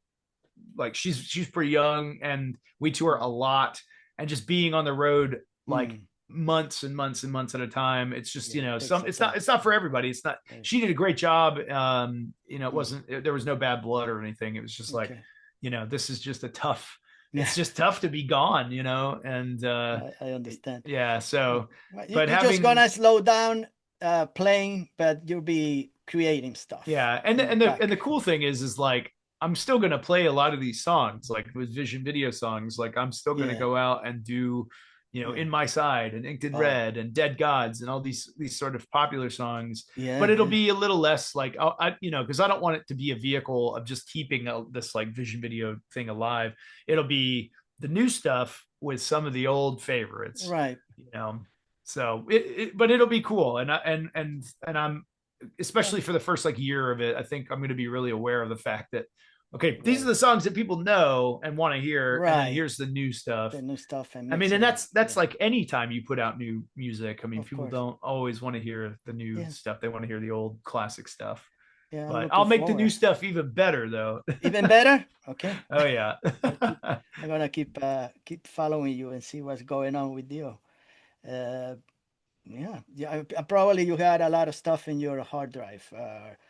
Speaker 2: like, she's pretty young, and we tour
Speaker 1: Mm.
Speaker 2: a lot, and just being on the road like
Speaker 1: Mm.
Speaker 2: months and months and months at a time, it's just,
Speaker 1: Yeah. Takes
Speaker 2: some
Speaker 1: a
Speaker 2: it's not
Speaker 1: toll.
Speaker 2: it's not for everybody. It's not.
Speaker 1: Right.
Speaker 2: She did a great job. It
Speaker 1: Mm.
Speaker 2: wasn't, there was no bad blood or anything. It was just like,
Speaker 1: Okay.
Speaker 2: this is just a tough,
Speaker 1: Yeah.
Speaker 2: it's just tough to be gone, and
Speaker 1: I understand.
Speaker 2: yeah, so,
Speaker 1: Well,
Speaker 2: but
Speaker 1: you're just
Speaker 2: having,
Speaker 1: gonna slow down playing, but you'll be creating stuff
Speaker 2: yeah, and
Speaker 1: in
Speaker 2: the,
Speaker 1: the
Speaker 2: and the and
Speaker 1: back.
Speaker 2: the cool thing is like, I'm still gonna play a lot of these songs, like with Vision Video songs. Like, I'm still gonna
Speaker 1: Yeah,
Speaker 2: go out and do,
Speaker 1: yeah.
Speaker 2: In My Side and Inked in
Speaker 1: Oh,
Speaker 2: Red and Dead Gods and all these sort of popular songs.
Speaker 1: yeah,
Speaker 2: But it'll
Speaker 1: yeah.
Speaker 2: be a little less like, because I don't want it to be a vehicle of just keeping this like Vision Video thing alive. It'll be the new stuff with some of the old favorites,
Speaker 1: Right.
Speaker 2: you know. So but it'll be cool, and I'm,
Speaker 1: Well,
Speaker 2: especially for the first like year of it, I think I'm going to be really aware of the fact that, okay, these are
Speaker 1: right,
Speaker 2: the songs that people know and want to hear, and then
Speaker 1: right.
Speaker 2: here's the new stuff.
Speaker 1: The new stuff and
Speaker 2: I mean, and
Speaker 1: mixing it.
Speaker 2: that's
Speaker 1: Yeah,
Speaker 2: like any time you put out new music. I mean,
Speaker 1: of
Speaker 2: people
Speaker 1: course.
Speaker 2: don't always want to hear the new
Speaker 1: Yeah,
Speaker 2: stuff; they want to hear the old classic stuff.
Speaker 1: yeah. I'm
Speaker 2: But I'll
Speaker 1: looking
Speaker 2: make the new
Speaker 1: forward.
Speaker 2: stuff even better, though.
Speaker 1: Even better. Okay.
Speaker 2: Oh yeah.
Speaker 1: I'll keep. I'm gonna keep following you and see what's going on with you. Uh, yeah, yeah. Probably you had a lot of stuff in your hard drive.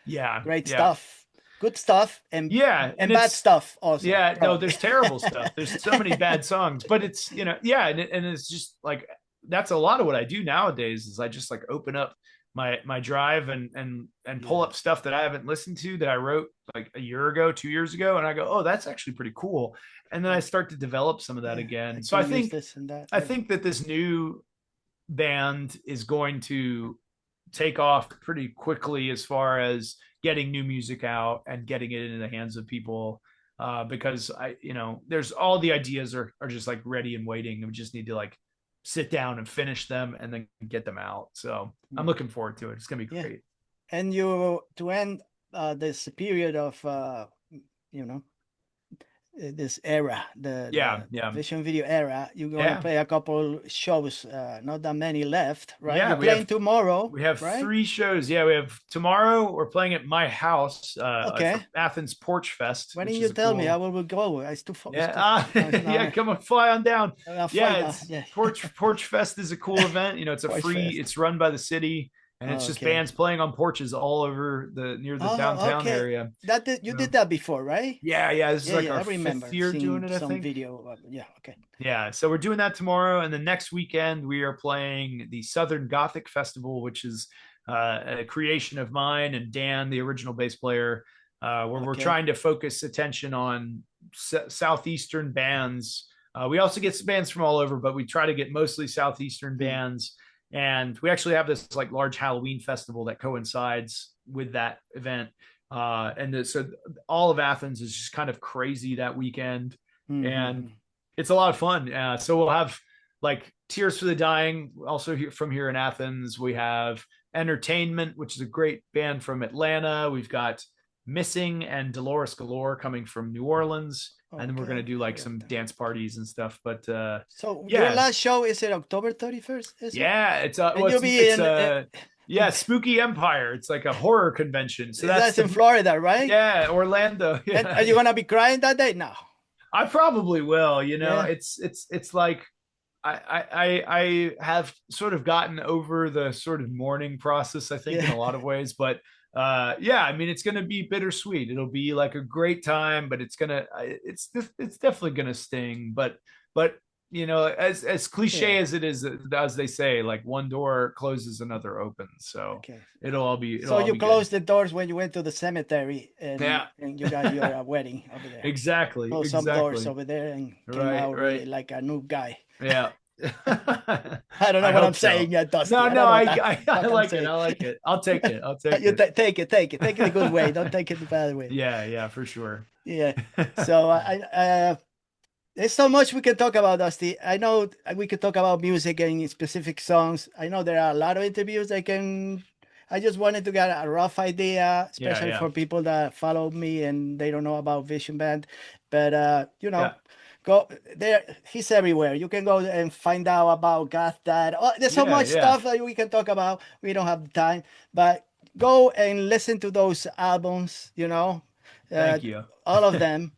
Speaker 2: Yeah,
Speaker 1: Great
Speaker 2: yeah,
Speaker 1: stuff, good stuff,
Speaker 2: yeah, and
Speaker 1: and bad
Speaker 2: it's,
Speaker 1: stuff also
Speaker 2: yeah, no,
Speaker 1: probably.
Speaker 2: there's terrible stuff. There's so many bad songs, but it's, yeah, and it's just like, that's a lot of what I do nowadays is I just like open up my drive, and pull
Speaker 1: Yeah.
Speaker 2: up stuff that I haven't listened to, that I wrote like a year ago, 2 years ago, and I go, oh, that's actually pretty cool, and then I
Speaker 1: Right.
Speaker 2: start to develop some of that
Speaker 1: Yeah, I
Speaker 2: again. So
Speaker 1: can use this and that.
Speaker 2: I
Speaker 1: Yeah.
Speaker 2: think that this new band is going to take off pretty quickly as far as getting new music out and getting it into the hands of people, because there's all the ideas are just like ready and waiting, and we just need to like sit down and finish them and then get them out. So I'm
Speaker 1: Mm.
Speaker 2: looking forward to it. It's gonna be
Speaker 1: Yeah.
Speaker 2: great.
Speaker 1: And you to end this period of you know this era,
Speaker 2: Yeah,
Speaker 1: the
Speaker 2: yeah,
Speaker 1: vision video era, you're gonna
Speaker 2: yeah,
Speaker 1: play a couple shows. Not that many left, right?
Speaker 2: yeah.
Speaker 1: You're playing tomorrow,
Speaker 2: We have
Speaker 1: right?
Speaker 2: 3 shows. Yeah, we have tomorrow. We're playing at my house, for
Speaker 1: Okay.
Speaker 2: Athens Porch Fest,
Speaker 1: Why didn't
Speaker 2: which
Speaker 1: you
Speaker 2: is a
Speaker 1: tell me? I
Speaker 2: cool.
Speaker 1: will go. It's too far. It's
Speaker 2: Yeah,
Speaker 1: too far. No, it's
Speaker 2: yeah.
Speaker 1: not.
Speaker 2: Come on, fly on down.
Speaker 1: I'll fly
Speaker 2: Yeah,
Speaker 1: down.
Speaker 2: it's
Speaker 1: Yeah.
Speaker 2: Porch Fest is a cool event. It's a
Speaker 1: Porch
Speaker 2: free.
Speaker 1: Fest.
Speaker 2: It's run by the city. and it's just
Speaker 1: Okay.
Speaker 2: bands playing on porches all over the near the
Speaker 1: Oh,
Speaker 2: downtown
Speaker 1: okay.
Speaker 2: area.
Speaker 1: You
Speaker 2: So,
Speaker 1: did that before, right?
Speaker 2: yeah, yeah, this is
Speaker 1: Yeah,
Speaker 2: like
Speaker 1: yeah.
Speaker 2: our
Speaker 1: I
Speaker 2: fifth
Speaker 1: remember
Speaker 2: year doing
Speaker 1: seeing
Speaker 2: it, I
Speaker 1: some
Speaker 2: think.
Speaker 1: video. Yeah. Okay.
Speaker 2: Yeah, so we're doing that tomorrow, and the next weekend we are playing the Southern Gothic Festival, which is a creation of mine and Dan, the original bass player, where we're
Speaker 1: Okay.
Speaker 2: trying to focus attention on southeastern bands. We also get some bands from all over, but we try to get mostly southeastern
Speaker 1: Hmm.
Speaker 2: bands. And we actually have this like large Halloween festival that coincides with that event. So all of Athens is just kind of crazy that weekend, and
Speaker 1: Mm-hmm.
Speaker 2: it's a lot of fun. So we'll have like Tears for the Dying, also from here in Athens. We have Entertainment, which is a great band from Atlanta. We've got Missing and Dolores Galore coming from New Orleans. And then we're going to
Speaker 1: Okay.
Speaker 2: do like
Speaker 1: Heard of
Speaker 2: some
Speaker 1: them.
Speaker 2: dance parties and stuff. But
Speaker 1: So your
Speaker 2: yeah,
Speaker 1: last show is it October 31st? Is it?
Speaker 2: yeah,
Speaker 1: And you'll be in
Speaker 2: yeah, Spooky Empire. It's like a horror convention. So that's
Speaker 1: that's in
Speaker 2: the
Speaker 1: Florida, right?
Speaker 2: yeah, Orlando.
Speaker 1: And
Speaker 2: Yeah,
Speaker 1: are you gonna be crying that day? No.
Speaker 2: I probably will.
Speaker 1: Yeah.
Speaker 2: It's like I have sort of gotten over the sort of mourning process, I think, in
Speaker 1: Yeah.
Speaker 2: a lot of ways. But yeah, I mean, it's going to be bittersweet. It'll be like a great time, but it's definitely going to sting. But as cliche
Speaker 1: Yeah.
Speaker 2: as it is, as they say, like one door closes, another opens. So
Speaker 1: Okay.
Speaker 2: it'll
Speaker 1: So
Speaker 2: all
Speaker 1: you
Speaker 2: be good.
Speaker 1: closed the doors when you went to the cemetery
Speaker 2: Yeah,
Speaker 1: and you got your wedding over there.
Speaker 2: exactly,
Speaker 1: Closed some doors
Speaker 2: exactly.
Speaker 1: over there and came
Speaker 2: Right,
Speaker 1: out really
Speaker 2: right.
Speaker 1: like a new guy.
Speaker 2: Yeah.
Speaker 1: I don't know
Speaker 2: I
Speaker 1: what I'm
Speaker 2: hope
Speaker 1: saying
Speaker 2: so.
Speaker 1: yet, Dusty.
Speaker 2: No,
Speaker 1: I
Speaker 2: no,
Speaker 1: don't know what the
Speaker 2: I
Speaker 1: fuck I'm
Speaker 2: like it.
Speaker 1: saying.
Speaker 2: I like it. I'll take it. I'll take
Speaker 1: You
Speaker 2: it.
Speaker 1: take it the good way. Don't take it the bad way.
Speaker 2: Yeah, yeah, for sure.
Speaker 1: Yeah. So there's so much we can talk about, Dusty. I know we could talk about music and specific songs. I know there are a lot of interviews I can. I just wanted to get a rough idea,
Speaker 2: Yeah,
Speaker 1: especially
Speaker 2: yeah,
Speaker 1: for people that follow me and they don't know about Vision Band. But
Speaker 2: yeah,
Speaker 1: go there. He's everywhere. You can go and find out about Goth Dad. Oh, there's so
Speaker 2: yeah,
Speaker 1: much
Speaker 2: yeah.
Speaker 1: stuff that we can talk about. We don't have time, but go and listen to those albums. Uh,
Speaker 2: Thank you.
Speaker 1: all of them.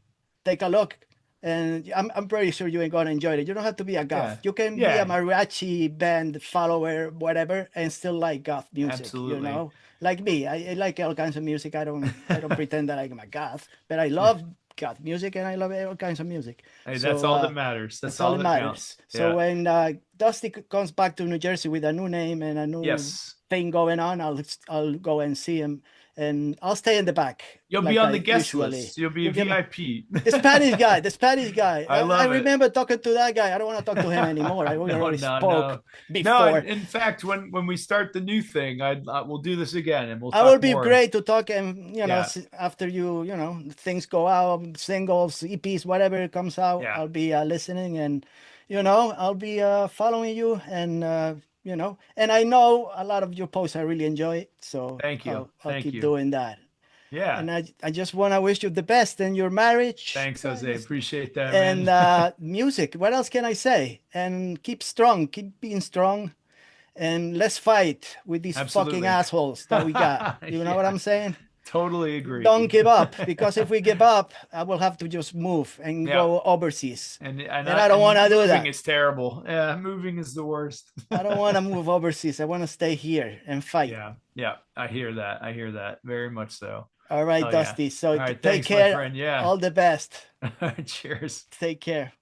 Speaker 1: Take a look, and I'm pretty sure you ain't gonna enjoy it. You don't have to be a goth.
Speaker 2: Yeah,
Speaker 1: You can be a
Speaker 2: yeah,
Speaker 1: mariachi band follower, whatever, and still like goth music.
Speaker 2: absolutely.
Speaker 1: Like me, I like all kinds of music. I don't pretend that I'm a goth, but I love goth music and I love all kinds of music.
Speaker 2: Hey, that's
Speaker 1: So
Speaker 2: all that matters. That's
Speaker 1: that's all
Speaker 2: all
Speaker 1: that
Speaker 2: that counts.
Speaker 1: matters. So
Speaker 2: Yeah.
Speaker 1: when Dusty comes back to New Jersey with a new name and a new
Speaker 2: Yes.
Speaker 1: thing going on, I'll go and see him, and I'll stay in the back
Speaker 2: You'll be
Speaker 1: like
Speaker 2: on
Speaker 1: I
Speaker 2: the guest
Speaker 1: usually.
Speaker 2: list. You'll be a
Speaker 1: You get my
Speaker 2: VIP.
Speaker 1: the Spanish guy, the Spanish guy.
Speaker 2: I
Speaker 1: I
Speaker 2: love it.
Speaker 1: remember talking to that guy. I don't want to talk to him anymore. I
Speaker 2: No,
Speaker 1: already
Speaker 2: no,
Speaker 1: spoke
Speaker 2: no, no.
Speaker 1: before.
Speaker 2: In fact, when we start the new thing, we'll do this again and we'll
Speaker 1: I will
Speaker 2: talk
Speaker 1: be
Speaker 2: more.
Speaker 1: great to talk, and
Speaker 2: Yeah,
Speaker 1: after things go out, singles, EPs, whatever comes out,
Speaker 2: yeah.
Speaker 1: I'll be listening, and I'll be following you, and and I know a lot of your posts I really enjoy, so
Speaker 2: Thank you.
Speaker 1: I'll
Speaker 2: Thank
Speaker 1: keep
Speaker 2: you.
Speaker 1: doing that.
Speaker 2: Yeah.
Speaker 1: And I just want to wish you the best in your marriage,
Speaker 2: Thanks, Jose. Appreciate that,
Speaker 1: and
Speaker 2: man.
Speaker 1: music. What else can I say? And keep strong, keep being strong, and let's fight with these fucking
Speaker 2: Absolutely.
Speaker 1: assholes that we got. You know what
Speaker 2: Yeah,
Speaker 1: I'm saying?
Speaker 2: totally
Speaker 1: Don't
Speaker 2: agree.
Speaker 1: give up, because if we give up, I will have to just move and
Speaker 2: Yeah.
Speaker 1: go overseas,
Speaker 2: And
Speaker 1: and I don't want to do
Speaker 2: moving
Speaker 1: that.
Speaker 2: is terrible. Yeah, moving is the worst.
Speaker 1: I don't want to move overseas. I want to stay here and fight.
Speaker 2: Yeah. Yeah. I hear that. I hear that. Very much so.
Speaker 1: All right,
Speaker 2: Hell yeah.
Speaker 1: Dusty. So
Speaker 2: All right.
Speaker 1: take
Speaker 2: Thanks, my
Speaker 1: care.
Speaker 2: friend. Yeah.
Speaker 1: All the best.
Speaker 2: Cheers.
Speaker 1: Take care.